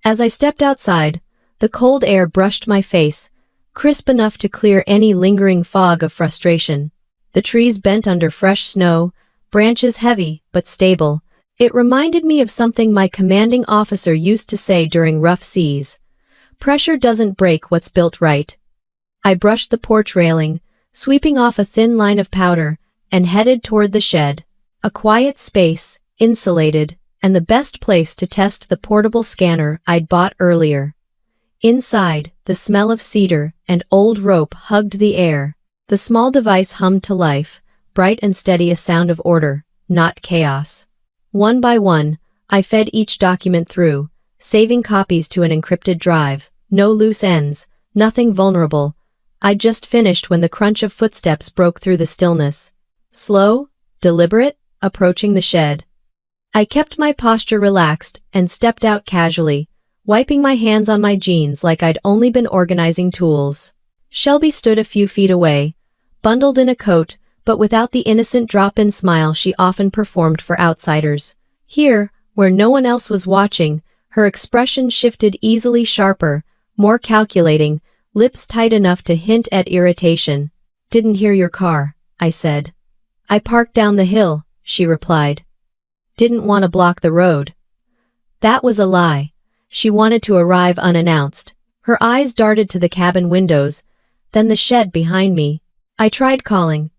As I stepped outside, the cold air brushed my face, crisp enough to clear any lingering fog of frustration. The trees bent under fresh snow, branches heavy but stable. It reminded me of something my commanding officer used to say during rough seas. Pressure doesn't break what's built right. I brushed the porch railing, sweeping off a thin line of powder, and headed toward the shed. A quiet space, insulated, and the best place to test the portable scanner I'd bought earlier. Inside, the smell of cedar and old rope hugged the air. The small device hummed to life, bright and steady, a sound of order, not chaos. One by one, I fed each document through, saving copies to an encrypted drive. No loose ends, nothing vulnerable. I'd just finished when the crunch of footsteps broke through the stillness. Slow, deliberate, approaching the shed. I kept my posture relaxed and stepped out casually, wiping my hands on my jeans like I'd only been organizing tools. Shelby stood a few feet away, bundled in a coat, but without the innocent drop-in smile she often performed for outsiders. Here, where no one else was watching, her expression shifted, easily sharper, more calculating, lips tight enough to hint at irritation. "Didn't hear your car," I said. "I parked down the hill," she replied. "Didn't want to block the road." That was a lie. She wanted to arrive unannounced. Her eyes darted to the cabin windows, then the shed behind me. I tried calling.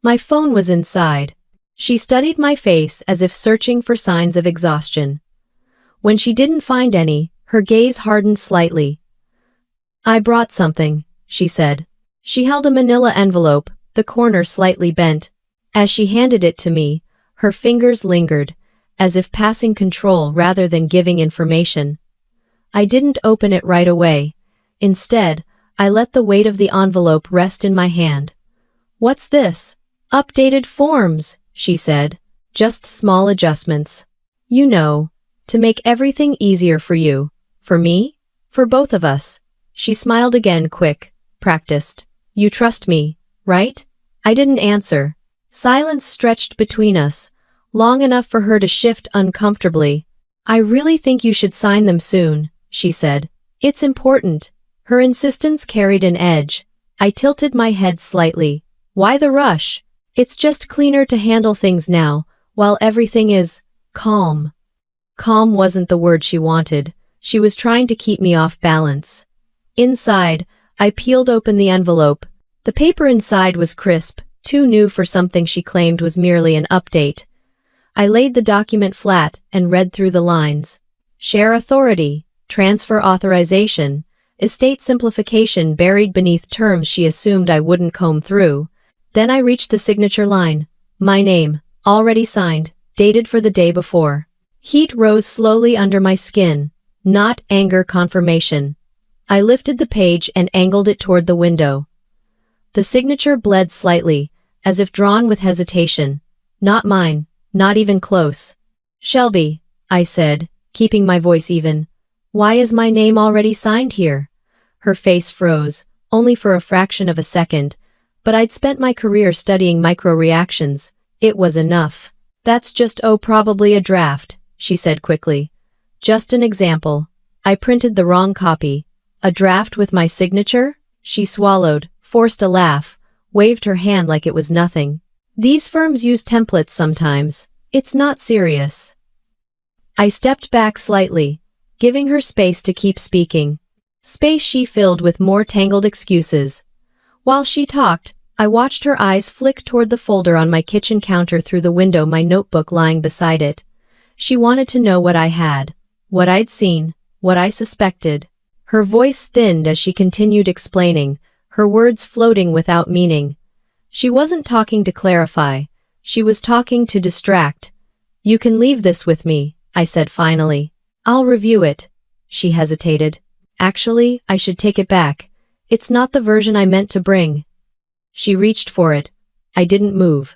My phone was inside. She studied my face as if searching for signs of exhaustion. When she didn't find any, her gaze hardened slightly. "I brought something," she said. She held a manila envelope, the corner slightly bent. As she handed it to me, her fingers lingered, as if passing control rather than giving information. I didn't open it right away. Instead, I let the weight of the envelope rest in my hand. "What's this?" "Updated forms," she said. "Just small adjustments. You know, to make everything easier for you. For me? For both of us." She smiled again, quick, practiced. "You trust me, right?" I didn't answer. Silence stretched between us, long enough for her to shift uncomfortably. "I really think you should sign them soon," she said. "It's important." Her insistence carried an edge. I tilted my head slightly. "Why the rush? It's just cleaner to handle things now, while everything is calm." Calm wasn't the word she wanted. She was trying to keep me off balance. Inside, I peeled open the envelope. The paper inside was crisp, too new for something she claimed was merely an update. I laid the document flat and read through the lines. Share authority, transfer authorization, estate simplification buried beneath terms she assumed I wouldn't comb through. Then I reached the signature line. My name, already signed, dated for the day before. Heat rose slowly under my skin, not anger confirmation. I lifted the page and angled it toward the window. The signature bled slightly, as if drawn with hesitation. Not mine, not even close. Shelby, I said, keeping my voice even. Why is my name already signed here? Her face froze, only for a fraction of a second, but I'd spent my career studying micro-reactions. It was enough. That's just probably a draft, she said quickly. Just an example. I printed the wrong copy. A draft with my signature? She swallowed, forced a laugh, waved her hand like it was nothing. These firms use templates sometimes. It's not serious. I stepped back slightly, giving her space to keep speaking. Space she filled with more tangled excuses. While she talked, I watched her eyes flick toward the folder on my kitchen counter through the window, my notebook lying beside it. She wanted to know what I had, what I'd seen, what I suspected. Her voice thinned as she continued explaining, her words floating without meaning. She wasn't talking to clarify. She was talking to distract. You can leave this with me, I said finally. I'll review it. She hesitated. Actually, I should take it back. It's not the version I meant to bring. She reached for it. I didn't move.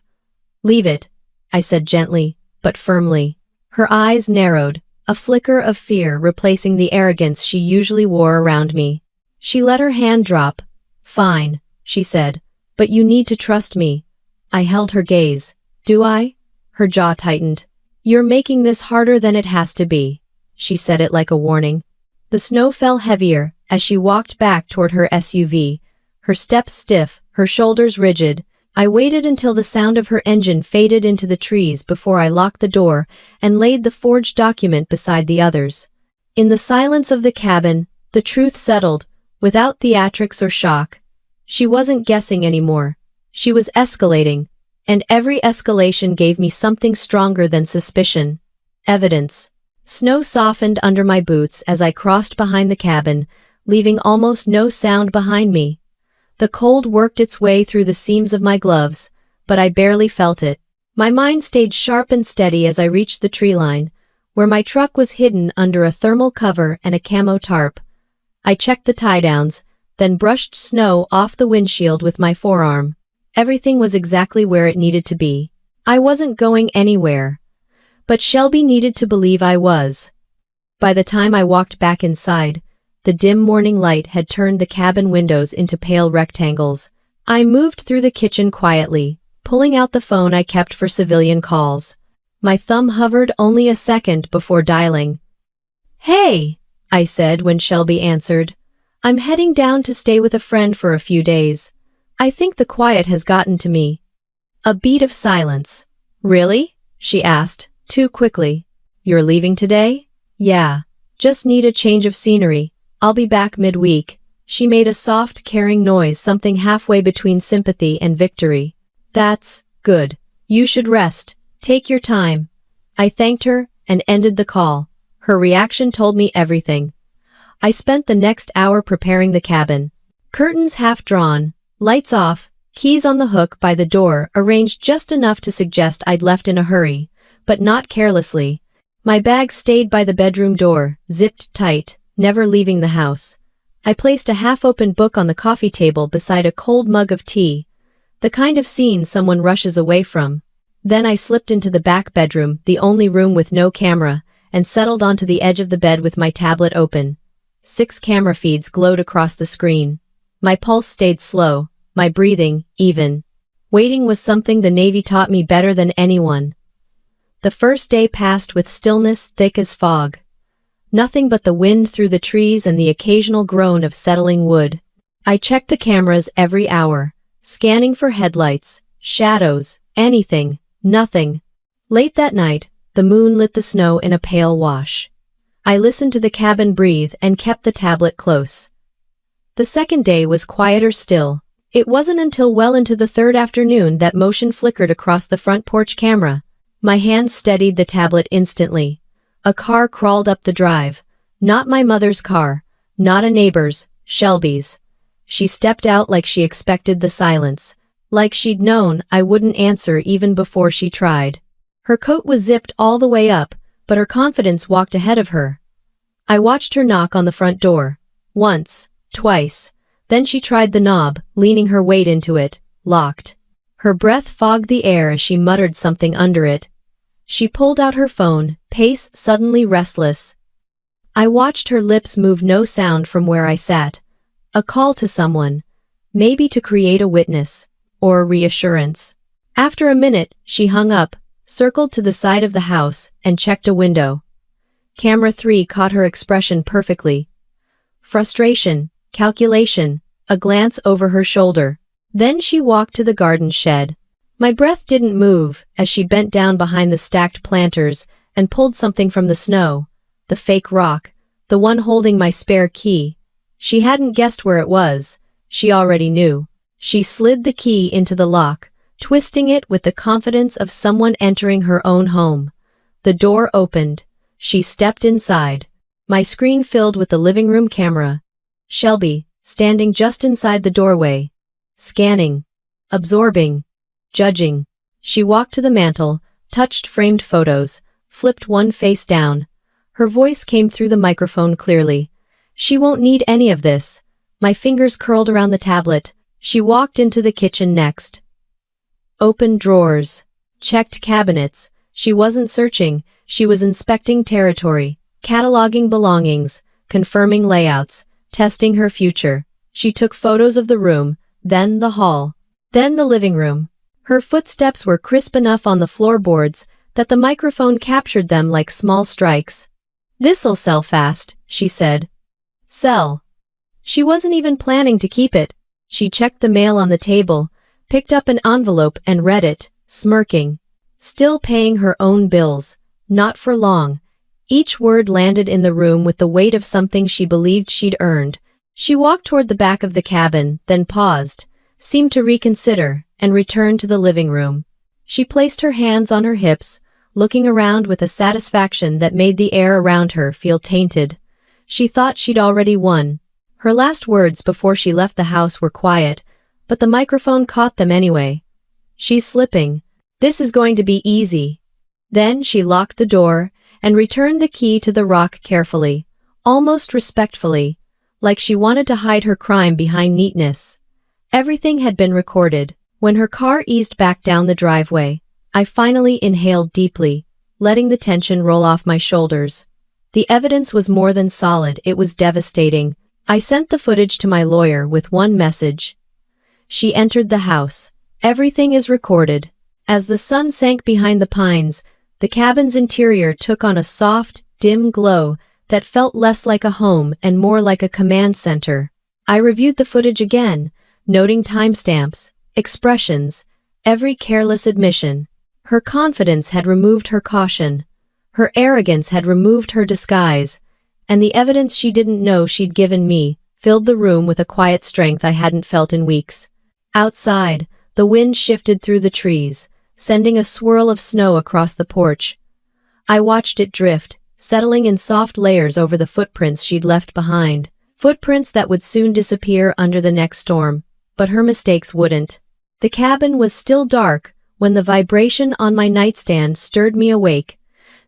Leave it, I said gently, but firmly. Her eyes narrowed, a flicker of fear replacing the arrogance she usually wore around me. She let her hand drop. Fine, she said, but you need to trust me. I held her gaze. Do I? Her jaw tightened. You're making this harder than it has to be. She said it like a warning. The snow fell heavier as she walked back toward her SUV, her steps stiff, her shoulders rigid. I waited until the sound of her engine faded into the trees before I locked the door and laid the forged document beside the others. In the silence of the cabin, the truth settled, without theatrics or shock. She wasn't guessing anymore. She was escalating, and every escalation gave me something stronger than suspicion. Evidence. Snow softened under my boots as I crossed behind the cabin, leaving almost no sound behind me. The cold worked its way through the seams of my gloves, but I barely felt it. My mind stayed sharp and steady as I reached the tree line, where my truck was hidden under a thermal cover and a camo tarp. I checked the tie-downs, then brushed snow off the windshield with my forearm. Everything was exactly where it needed to be. I wasn't going anywhere. But Shelby needed to believe I was. By the time I walked back inside, the dim morning light had turned the cabin windows into pale rectangles. I moved through the kitchen quietly, pulling out the phone I kept for civilian calls. My thumb hovered only a second before dialing. Hey, I said when Shelby answered. I'm heading down to stay with a friend for a few days. I think the quiet has gotten to me. A beat of silence. Really? She asked, too quickly. You're leaving today? Yeah. Just need a change of scenery. I'll be back midweek. She made a soft, caring noise, something halfway between sympathy and victory. That's good. You should rest. Take your time. I thanked her and ended the call. Her reaction told me everything. I spent the next hour preparing the cabin. Curtains half drawn, lights off, keys on the hook by the door, arranged just enough to suggest I'd left in a hurry, but not carelessly. My bag stayed by the bedroom door, zipped tight, never leaving the house. I placed a half-open book on the coffee table beside a cold mug of tea, the kind of scene someone rushes away from. Then I slipped into the back bedroom, the only room with no camera, and settled onto the edge of the bed with my tablet open. 6 camera feeds glowed across the screen. My pulse stayed slow, my breathing even. Waiting was something the Navy taught me better than anyone. The first day passed with stillness thick as fog. Nothing but the wind through the trees and the occasional groan of settling wood. I checked the cameras every hour, scanning for headlights, shadows, anything, nothing. Late that night, the moon lit the snow in a pale wash. I listened to the cabin breathe and kept the tablet close. The second day was quieter still. It wasn't until well into the third afternoon that motion flickered across the front porch camera. My hand steadied the tablet instantly. A car crawled up the drive. Not my mother's car. Not a neighbor's, Shelby's. She stepped out like she expected the silence. Like she'd known I wouldn't answer even before she tried. Her coat was zipped all the way up, but her confidence walked ahead of her. I watched her knock on the front door. Once, twice. Then she tried the knob, leaning her weight into it. Locked. Her breath fogged the air as she muttered something under it. She pulled out her phone, pace suddenly restless. I watched her lips move, no sound from where I sat. A call to someone. Maybe to create a witness. Or reassurance. After a minute, she hung up, circled to the side of the house, and checked a window. Camera 3 caught her expression perfectly. Frustration, calculation, a glance over her shoulder. Then she walked to the garden shed. My breath didn't move as she bent down behind the stacked planters and pulled something from the snow. The fake rock, the one holding my spare key. She hadn't guessed where it was. She already knew. She slid the key into the lock, twisting it with the confidence of someone entering her own home. The door opened. She stepped inside. My screen filled with the living room camera. Shelby, standing just inside the doorway. Scanning. Absorbing. Judging. She walked to the mantel, touched framed photos, flipped one face down. Her voice came through the microphone clearly. She won't need any of this. My fingers curled around the tablet. She walked into the kitchen next. Opened drawers. Checked cabinets. She wasn't searching, she was inspecting territory, cataloging belongings, confirming layouts, testing her future. She took photos of the room, then the hall, then the living room. Her footsteps were crisp enough on the floorboards that the microphone captured them like small strikes. "This'll sell fast," she said. Sell. She wasn't even planning to keep it. She checked the mail on the table, picked up an envelope and read it, smirking. Still paying her own bills. Not for long. Each word landed in the room with the weight of something she believed she'd earned. She walked toward the back of the cabin, then paused, seemed to reconsider, and returned to the living room. She placed her hands on her hips, looking around with a satisfaction that made the air around her feel tainted. She thought she'd already won. Her last words before she left the house were quiet, but the microphone caught them anyway. "She's slipping. This is going to be easy." Then she locked the door and returned the key to the rock carefully, almost respectfully, like she wanted to hide her crime behind neatness. Everything had been recorded. When her car eased back down the driveway, I finally inhaled deeply, letting the tension roll off my shoulders. The evidence was more than solid, it was devastating. I sent the footage to my lawyer with one message. She entered the house. Everything is recorded. As the sun sank behind the pines, the cabin's interior took on a soft, dim glow that felt less like a home and more like a command center. I reviewed the footage again, noting timestamps, expressions, every careless admission. Her confidence had removed her caution. Her arrogance had removed her disguise. And the evidence she didn't know she'd given me filled the room with a quiet strength I hadn't felt in weeks. Outside, the wind shifted through the trees, sending a swirl of snow across the porch. I watched it drift, settling in soft layers over the footprints she'd left behind. Footprints that would soon disappear under the next storm. But her mistakes wouldn't. The cabin was still dark when the vibration on my nightstand stirred me awake.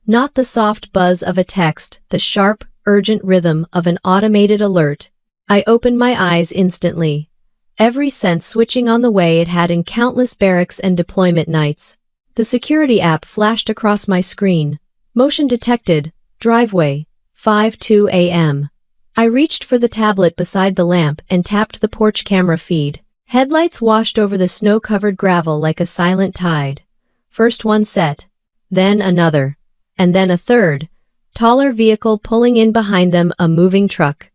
Not the soft buzz of a text, the sharp, urgent rhythm of an automated alert. I opened my eyes instantly. Every sense switching on the way it had in countless barracks and deployment nights. The security app flashed across my screen. Motion detected. Driveway. 5:02 a.m. I reached for the tablet beside the lamp and tapped the porch camera feed. Headlights washed over the snow-covered gravel like a silent tide. First one set. Then another. And then a third. Taller vehicle pulling in behind them, a moving truck.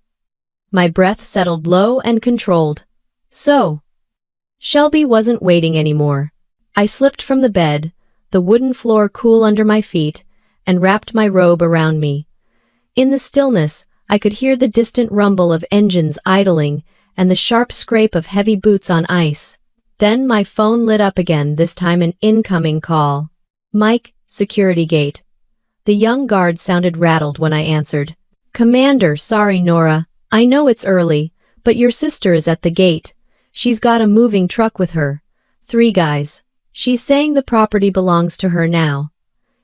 My breath settled low and controlled. So, Shelby wasn't waiting anymore. I slipped from the bed, the wooden floor cool under my feet, and wrapped my robe around me. In the stillness, I could hear the distant rumble of engines idling and the sharp scrape of heavy boots on ice. Then my phone lit up again, this time an incoming call. "Mike, security gate." The young guard sounded rattled when I answered. "Commander, sorry Nora, I know it's early, but your sister is at the gate. She's got a moving truck with her. 3 guys. She's saying the property belongs to her now."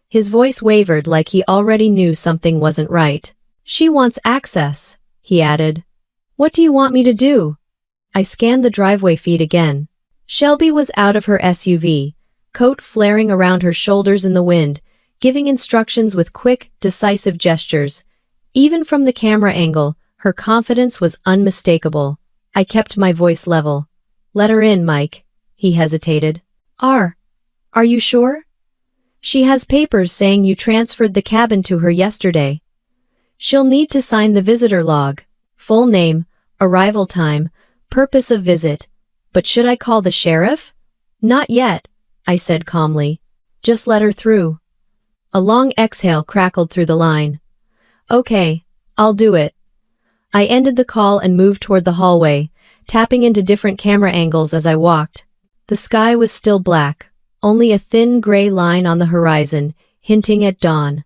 His voice wavered like he already knew something wasn't right. She wants access, he added. What do you want me to do? I scanned the driveway feed again. Shelby was out of her SUV, coat flaring around her shoulders in the wind, giving instructions with quick, decisive gestures. Even from the camera angle, her confidence was unmistakable. I kept my voice level. Let her in, Mike. He hesitated. Are you sure? She has papers saying you transferred the cabin to her yesterday. She'll need to sign the visitor log. Full name, arrival time, purpose of visit. But should I call the sheriff? Not yet, I said calmly. Just let her through. A long exhale crackled through the line. Okay, I'll do it. I ended the call and moved toward the hallway, tapping into different camera angles as I walked. The sky was still black, only a thin gray line on the horizon, hinting at dawn.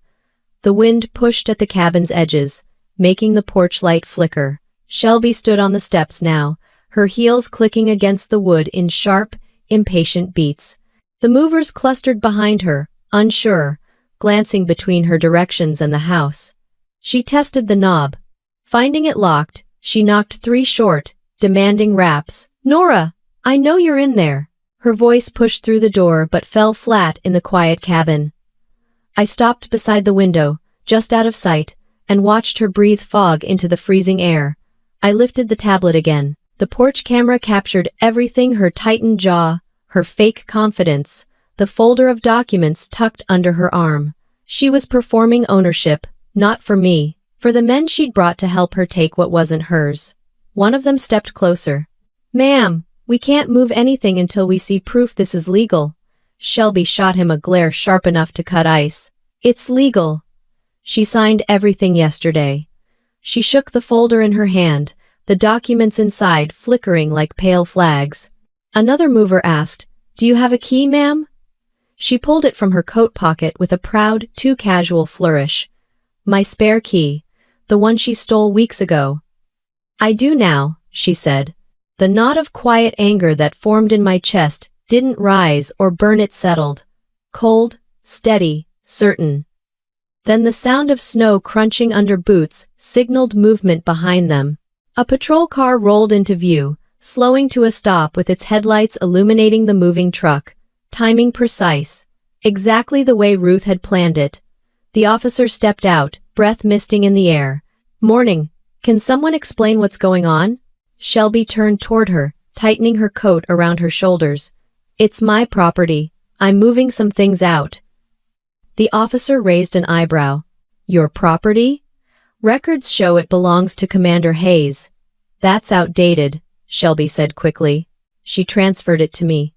The wind pushed at the cabin's edges, making the porch light flicker. Shelby stood on the steps now, her heels clicking against the wood in sharp, impatient beats. The movers clustered behind her, unsure, glancing between her directions and the house. She tested the knob. Finding it locked, she knocked 3 short, demanding raps. Nora, I know you're in there. Her voice pushed through the door but fell flat in the quiet cabin. I stopped beside the window, just out of sight, and watched her breathe fog into the freezing air. I lifted the tablet again. The porch camera captured everything: her tightened jaw, her fake confidence, the folder of documents tucked under her arm. She was performing ownership, not for me, for the men she'd brought to help her take what wasn't hers. One of them stepped closer. Ma'am, we can't move anything until we see proof this is legal. Shelby shot him a glare sharp enough to cut ice. It's legal. She signed everything yesterday. She shook the folder in her hand, the documents inside flickering like pale flags. Another mover asked, Do you have a key, ma'am? She pulled it from her coat pocket with a proud, too casual flourish. My spare key, the one she stole weeks ago. I do now, she said. The knot of quiet anger that formed in my chest didn't rise or burn, it settled. Cold, steady, certain. Then the sound of snow crunching under boots signaled movement behind them. A patrol car rolled into view, slowing to a stop with its headlights illuminating the moving truck. Timing precise. Exactly the way Ruth had planned it. The officer stepped out, breath misting in the air. Morning. Can someone explain what's going on? Shelby turned toward her, tightening her coat around her shoulders. It's my property. I'm moving some things out. The officer raised an eyebrow. Your property? Records show it belongs to Commander Hayes. That's outdated, Shelby said quickly. She transferred it to me.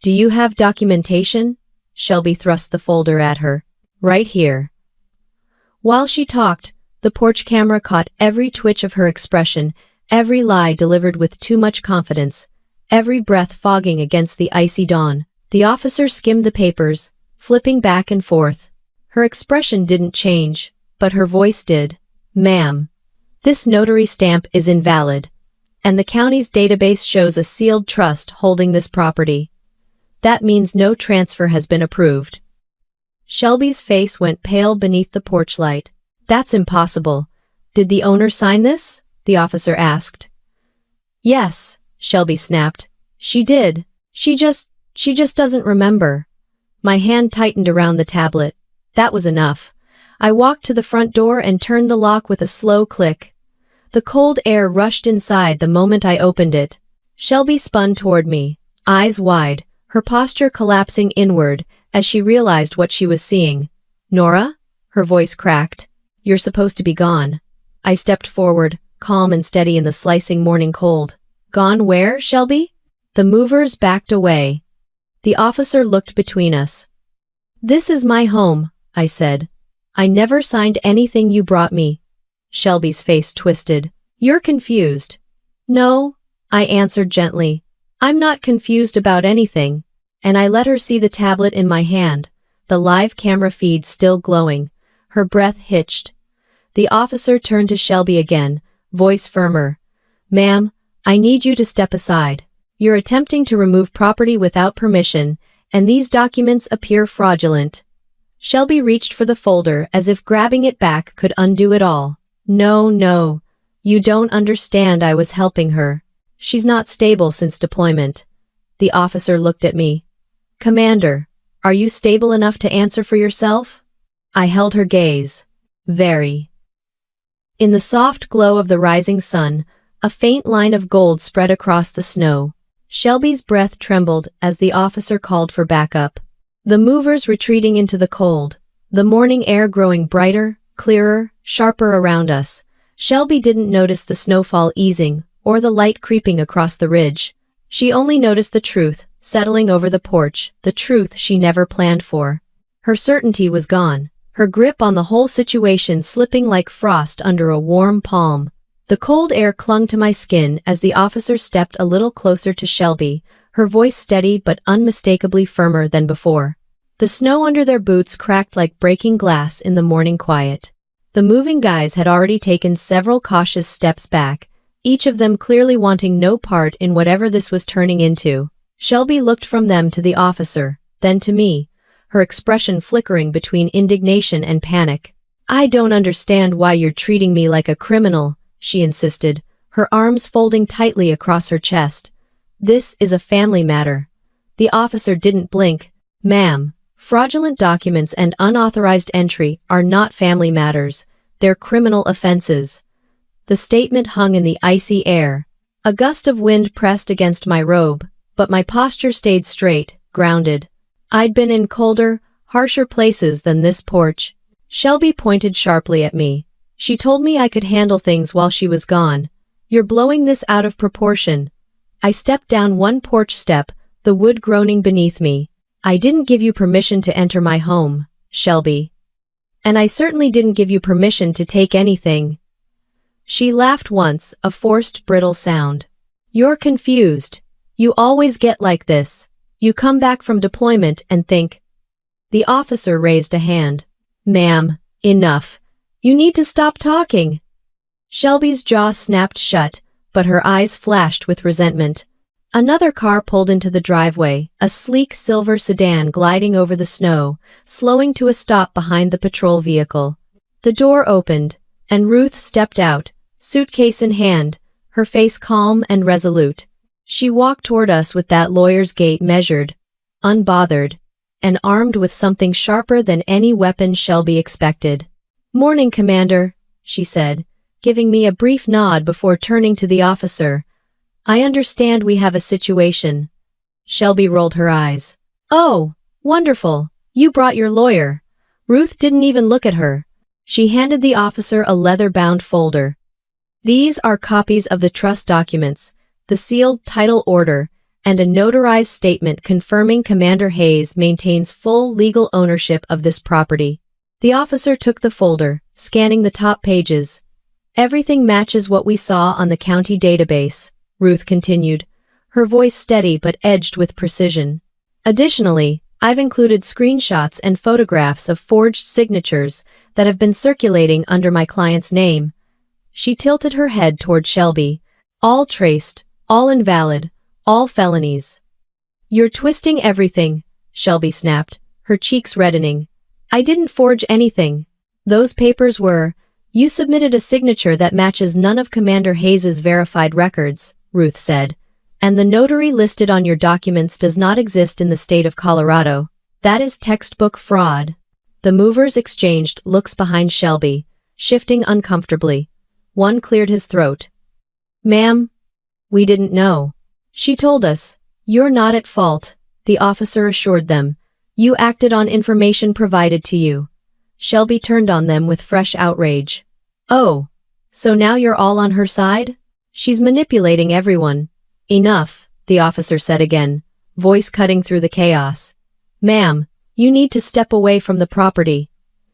Do you have documentation? Shelby thrust the folder at her. Right here. While she talked, the porch camera caught every twitch of her expression, every lie delivered with too much confidence, every breath fogging against the icy dawn. The officer skimmed the papers, flipping back and forth. Her expression didn't change, but her voice did. Ma'am, this notary stamp is invalid, and the county's database shows a sealed trust holding this property. That means no transfer has been approved. Shelby's face went pale beneath the porch light. That's impossible. Did the owner sign this? The officer asked. Yes, Shelby snapped. She did. She just doesn't remember. My hand tightened around the tablet. That was enough. I walked to the front door and turned the lock with a slow click. The cold air rushed inside the moment I opened it. Shelby spun toward me, eyes wide, her posture collapsing inward as she realized what she was seeing. Nora? Her voice cracked. You're supposed to be gone. I stepped forward, calm and steady in the slicing morning cold. Gone where, Shelby? The movers backed away. The officer looked between us. This is my home, I said. I never signed anything you brought me. Shelby's face twisted. You're confused. No, I answered gently. I'm not confused about anything. And I let her see the tablet in my hand, the live camera feed still glowing. Her breath hitched. The officer turned to Shelby again, voice firmer. Ma'am, I need you to step aside. You're attempting to remove property without permission, and these documents appear fraudulent. Shelby reached for the folder as if grabbing it back could undo it all. No, no. You don't understand, I was helping her. She's not stable since deployment. The officer looked at me. Commander, are you stable enough to answer for yourself? I held her gaze. Very. In the soft glow of the rising sun, a faint line of gold spread across the snow. Shelby's breath trembled as the officer called for backup. The movers retreating into the cold, the morning air growing brighter, clearer, sharper around us. Shelby didn't notice the snowfall easing or the light creeping across the ridge. She only noticed the truth settling over the porch, the truth she never planned for. Her certainty was gone, her grip on the whole situation slipping like frost under a warm palm. The cold air clung to my skin as the officer stepped a little closer to Shelby, her voice steady but unmistakably firmer than before. The snow under their boots cracked like breaking glass in the morning quiet. The moving guys had already taken several cautious steps back, each of them clearly wanting no part in whatever this was turning into. Shelby looked from them to the officer, then to me, her expression flickering between indignation and panic. I don't understand why you're treating me like a criminal, she insisted, her arms folding tightly across her chest. This is a family matter. The officer didn't blink. Ma'am, fraudulent documents and unauthorized entry are not family matters, they're criminal offenses. The statement hung in the icy air. A gust of wind pressed against my robe, but my posture stayed straight, grounded. I'd been in colder, harsher places than this porch. Shelby pointed sharply at me. She told me I could handle things while she was gone. You're blowing this out of proportion. I stepped down one porch step, the wood groaning beneath me. I didn't give you permission to enter my home, Shelby. And I certainly didn't give you permission to take anything. She laughed once, a forced, brittle sound. You're confused. You always get like this. You come back from deployment and think. The officer raised a hand. Ma'am, enough. You need to stop talking. Shelby's jaw snapped shut, but her eyes flashed with resentment. Another car pulled into the driveway, a sleek silver sedan gliding over the snow, slowing to a stop behind the patrol vehicle. The door opened, and Ruth stepped out, suitcase in hand, her face calm and resolute. She walked toward us with that lawyer's gait measured, unbothered, and armed with something sharper than any weapon Shelby expected. Morning, Commander, she said, giving me a brief nod before turning to the officer. I understand we have a situation. Shelby rolled her eyes. Oh, wonderful. You brought your lawyer. Ruth didn't even look at her. She handed the officer a leather-bound folder. These are copies of the trust documents, the sealed title order, and a notarized statement confirming Commander Hayes maintains full legal ownership of this property. The officer took the folder, scanning the top pages. Everything matches what we saw on the county database, Ruth continued, her voice steady but edged with precision. Additionally, I've included screenshots and photographs of forged signatures that have been circulating under my client's name. She tilted her head toward Shelby. All traced, all invalid, all felonies. You're twisting everything, Shelby snapped, her cheeks reddening. I didn't forge anything. Those papers were, you submitted a signature that matches none of Commander Hayes's verified records, Ruth said, and the notary listed on your documents does not exist in the state of Colorado. That is textbook fraud. The movers exchanged looks behind Shelby, shifting uncomfortably. One cleared his throat. Ma'am, we didn't know. She told us. You're not at fault, the officer assured them. You acted on information provided to you. Shelby turned on them with fresh outrage. Oh, so now you're all on her side? She's manipulating everyone. Enough, the officer said again, voice cutting through the chaos. Ma'am, you need to step away from the property.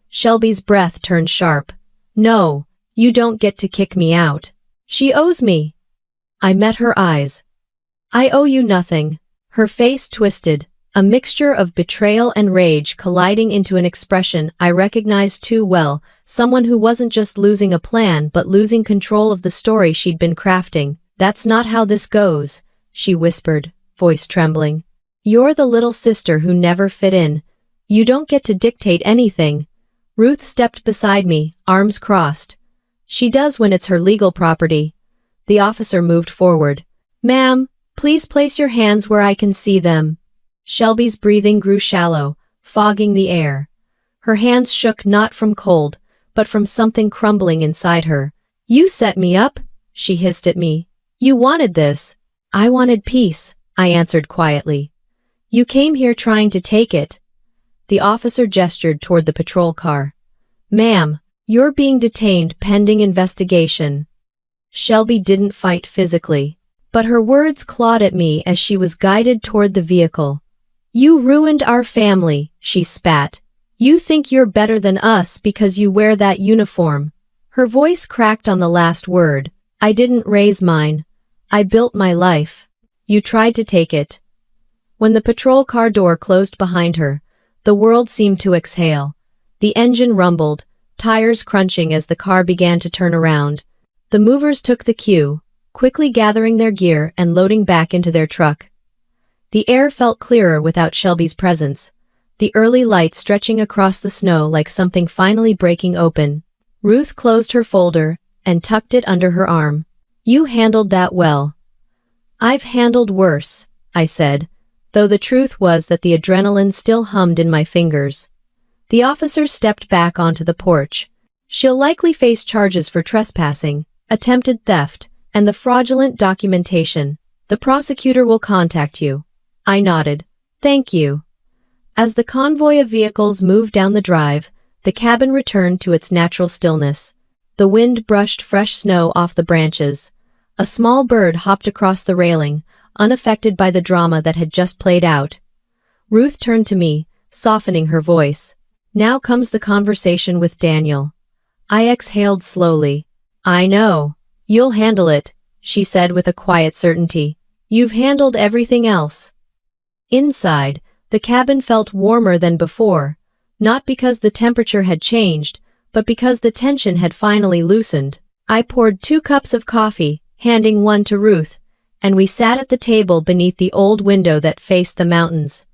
Shelby's breath turned sharp. No, you don't get to kick me out. She owes me. I met her eyes. I owe you nothing. Her face twisted, a mixture of betrayal and rage colliding into an expression I recognized too well, someone who wasn't just losing a plan but losing control of the story she'd been crafting. That's not how this goes, she whispered, voice trembling. You're the little sister who never fit in. You don't get to dictate anything. Ruth stepped beside me, arms crossed. She does when it's her legal property. The officer moved forward. Ma'am, please place your hands where I can see them. Shelby's breathing grew shallow, fogging the air. Her hands shook not from cold, but from something crumbling inside her. You set me up, she hissed at me. You wanted this. I wanted peace, I answered quietly. You came here trying to take it. The officer gestured toward the patrol car. Ma'am, you're being detained pending investigation. Shelby didn't fight physically, but her words clawed at me as she was guided toward the vehicle. You ruined our family, she spat. You think you're better than us because you wear that uniform. Her voice cracked on the last word. I didn't raise mine. I built my life. You tried to take it. When the patrol car door closed behind her, the world seemed to exhale. The engine rumbled, tires crunching as the car began to turn around. The movers took the cue, quickly gathering their gear and loading back into their truck. The air felt clearer without Shelby's presence, the early light stretching across the snow like something finally breaking open. Ruth closed her folder and tucked it under her arm. You handled that well. I've handled worse, I said, though the truth was that the adrenaline still hummed in my fingers. The officer stepped back onto the porch. She'll likely face charges for trespassing, attempted theft, and the fraudulent documentation. The prosecutor will contact you. I nodded. Thank you. As the convoy of vehicles moved down the drive, the cabin returned to its natural stillness. The wind brushed fresh snow off the branches. A small bird hopped across the railing, unaffected by the drama that had just played out. Ruth turned to me, softening her voice. Now comes the conversation with Daniel. I exhaled slowly. I know. You'll handle it, she said with a quiet certainty. You've handled everything else. Inside, the cabin felt warmer than before, not because the temperature had changed, but because the tension had finally loosened. I poured 2 cups of coffee, handing one to Ruth, and we sat at the table beneath the old window that faced the mountains.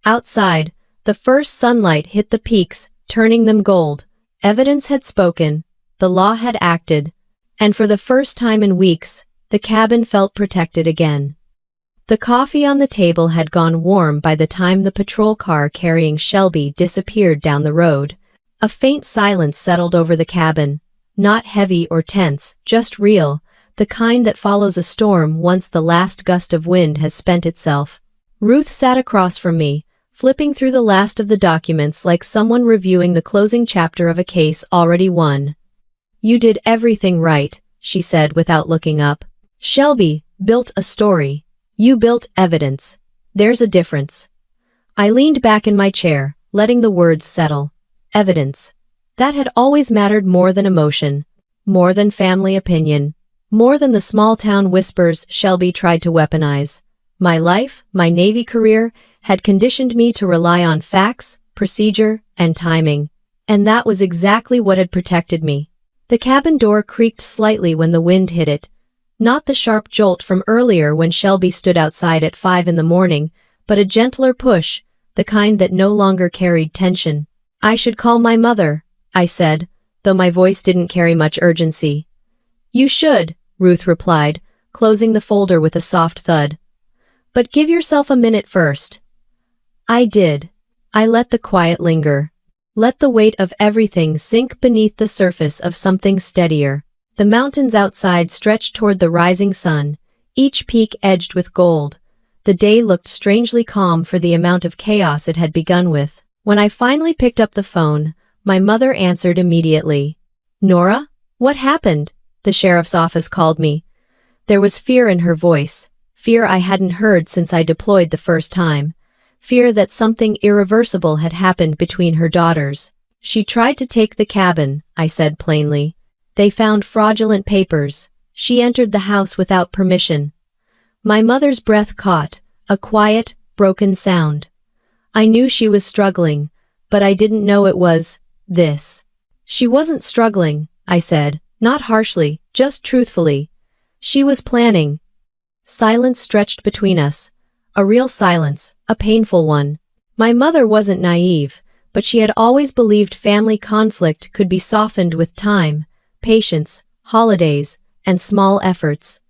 Outside, the first sunlight hit the peaks, turning them gold. Evidence had spoken, the law had acted, and for the first time in weeks, the cabin felt protected again. The coffee on the table had gone warm by the time the patrol car carrying Shelby disappeared down the road. A faint silence settled over the cabin, not heavy or tense, just real, the kind that follows a storm once the last gust of wind has spent itself. Ruth sat across from me, flipping through the last of the documents like someone reviewing the closing chapter of a case already won. You did everything right, she said without looking up. Shelby built a story. You built evidence. There's a difference. I leaned back in my chair, letting the words settle. Evidence. That had always mattered more than emotion, more than family opinion, more than the small-town whispers Shelby tried to weaponize. My life, my Navy career, had conditioned me to rely on facts, procedure, and timing. And that was exactly what had protected me. The cabin door creaked slightly when the wind hit it. Not the sharp jolt from earlier when Shelby stood outside at 5 in the morning, but a gentler push, the kind that no longer carried tension. I should call my mother, I said, though my voice didn't carry much urgency. You should, Ruth replied, closing the folder with a soft thud. But give yourself a minute first. I did. I let the quiet linger. Let the weight of everything sink beneath the surface of something steadier. The mountains outside stretched toward the rising sun, each peak edged with gold. The day looked strangely calm for the amount of chaos it had begun with. When I finally picked up the phone, my mother answered immediately. Nora? What happened? The sheriff's office called me. There was fear in her voice, fear I hadn't heard since I deployed the first time. Fear that something irreversible had happened between her daughters. She tried to take the cabin, I said plainly. They found fraudulent papers. She entered the house without permission. My mother's breath caught, a quiet, broken sound. I knew she was struggling, but I didn't know it was this. She wasn't struggling, I said, not harshly, just truthfully. She was planning. Silence stretched between us. A real silence, a painful one. My mother wasn't naive, but she had always believed family conflict could be softened with time, patience, holidays, and small efforts.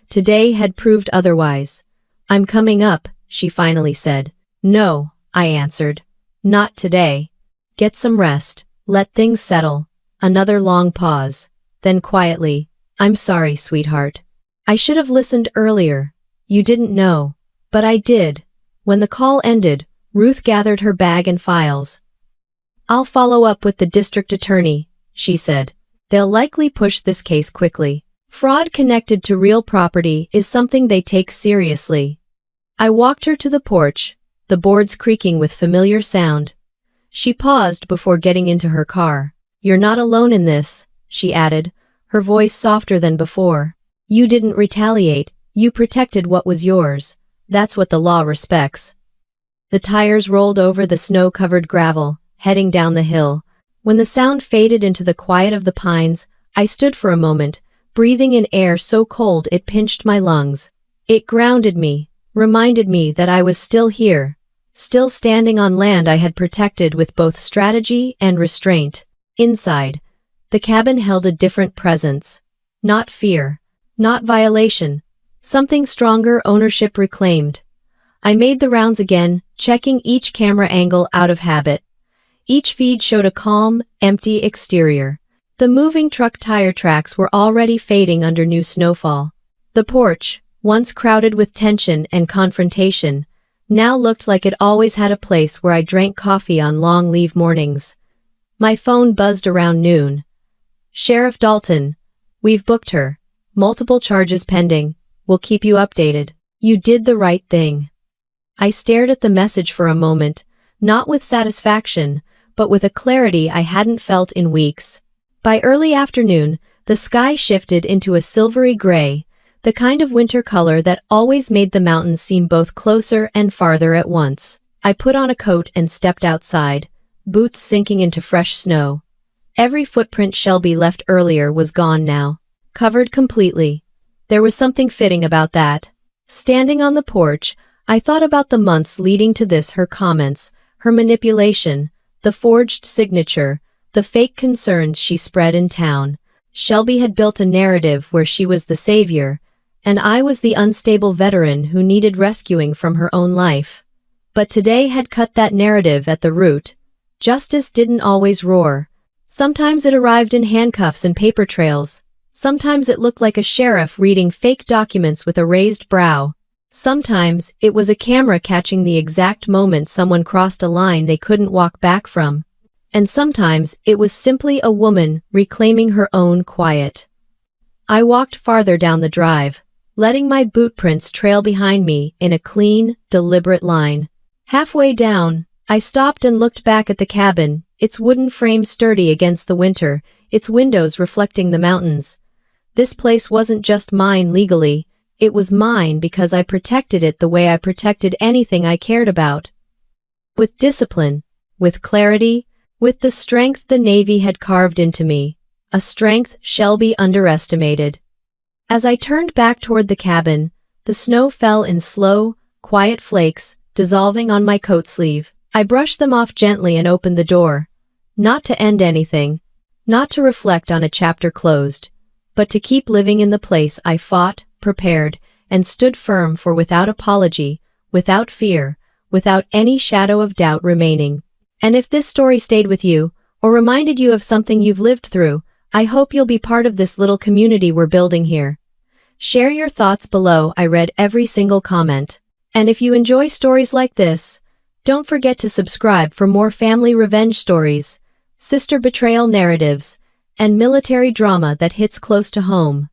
Today had proved otherwise. "I'm coming up," she finally said. "No," I answered. "Not today. Get some rest. Let things settle." Another long pause. Then quietly, "I'm sorry, sweetheart. I should have listened earlier. You didn't know. But I did." When the call ended, Ruth gathered her bag and files. "I'll follow up with the district attorney," she said. "They'll likely push this case quickly. Fraud connected to real property is something they take seriously." I walked her to the porch, the boards creaking with familiar sound. She paused before getting into her car. "You're not alone in this," she added, her voice softer than before. "You didn't retaliate, you protected what was yours. That's what the law respects." The tires rolled over the snow-covered gravel, heading down the hill. When the sound faded into the quiet of the pines, I stood for a moment, breathing in air so cold it pinched my lungs. It grounded me, reminded me that I was still here, still standing on land I had protected with both strategy and restraint. Inside, the cabin held a different presence. Not fear, not violation, something stronger: ownership reclaimed. I made the rounds again, checking each camera angle out of habit. Each feed showed a calm, empty exterior. The moving truck tire tracks were already fading under new snowfall. The porch, once crowded with tension and confrontation, now looked like it always had a place where I drank coffee on long leave mornings. My phone buzzed around noon. "Sheriff Dalton, we've booked her. Multiple charges pending. We'll keep you updated. You did the right thing." I stared at the message for a moment, not with satisfaction, but with a clarity I hadn't felt in weeks. By early afternoon, the sky shifted into a silvery gray, the kind of winter color that always made the mountains seem both closer and farther at once. I put on a coat and stepped outside, boots sinking into fresh snow. Every footprint Shelby left earlier was gone now, covered completely. There was something fitting about that. Standing on the porch, I thought about the months leading to this: her comments, her manipulation, the forged signature, the fake concerns she spread in town. Shelby had built a narrative where she was the savior, and I was the unstable veteran who needed rescuing from her own life. But today had cut that narrative at the root. Justice didn't always roar. Sometimes it arrived in handcuffs and paper trails. Sometimes it looked like a sheriff reading fake documents with a raised brow. Sometimes it was a camera catching the exact moment someone crossed a line they couldn't walk back from. And sometimes it was simply a woman reclaiming her own quiet. I walked farther down the drive, letting my boot prints trail behind me in a clean, deliberate line. Halfway down, I stopped and looked back at the cabin, its wooden frame sturdy against the winter, its windows reflecting the mountains. This place wasn't just mine legally. It was mine because I protected it the way I protected anything I cared about. With discipline, with clarity, with the strength the Navy had carved into me, a strength Shelby underestimated. As I turned back toward the cabin, the snow fell in slow, quiet flakes, dissolving on my coat sleeve. I brushed them off gently and opened the door. Not to end anything, not to reflect on a chapter closed, but to keep living in the place I fought, prepared, and stood firm for without apology, without fear, without any shadow of doubt remaining. And if this story stayed with you, or reminded you of something you've lived through, I hope you'll be part of this little community we're building here. Share your thoughts below. I read every single comment. And if you enjoy stories like this, don't forget to subscribe for more family revenge stories, sister betrayal narratives, and military drama that hits close to home.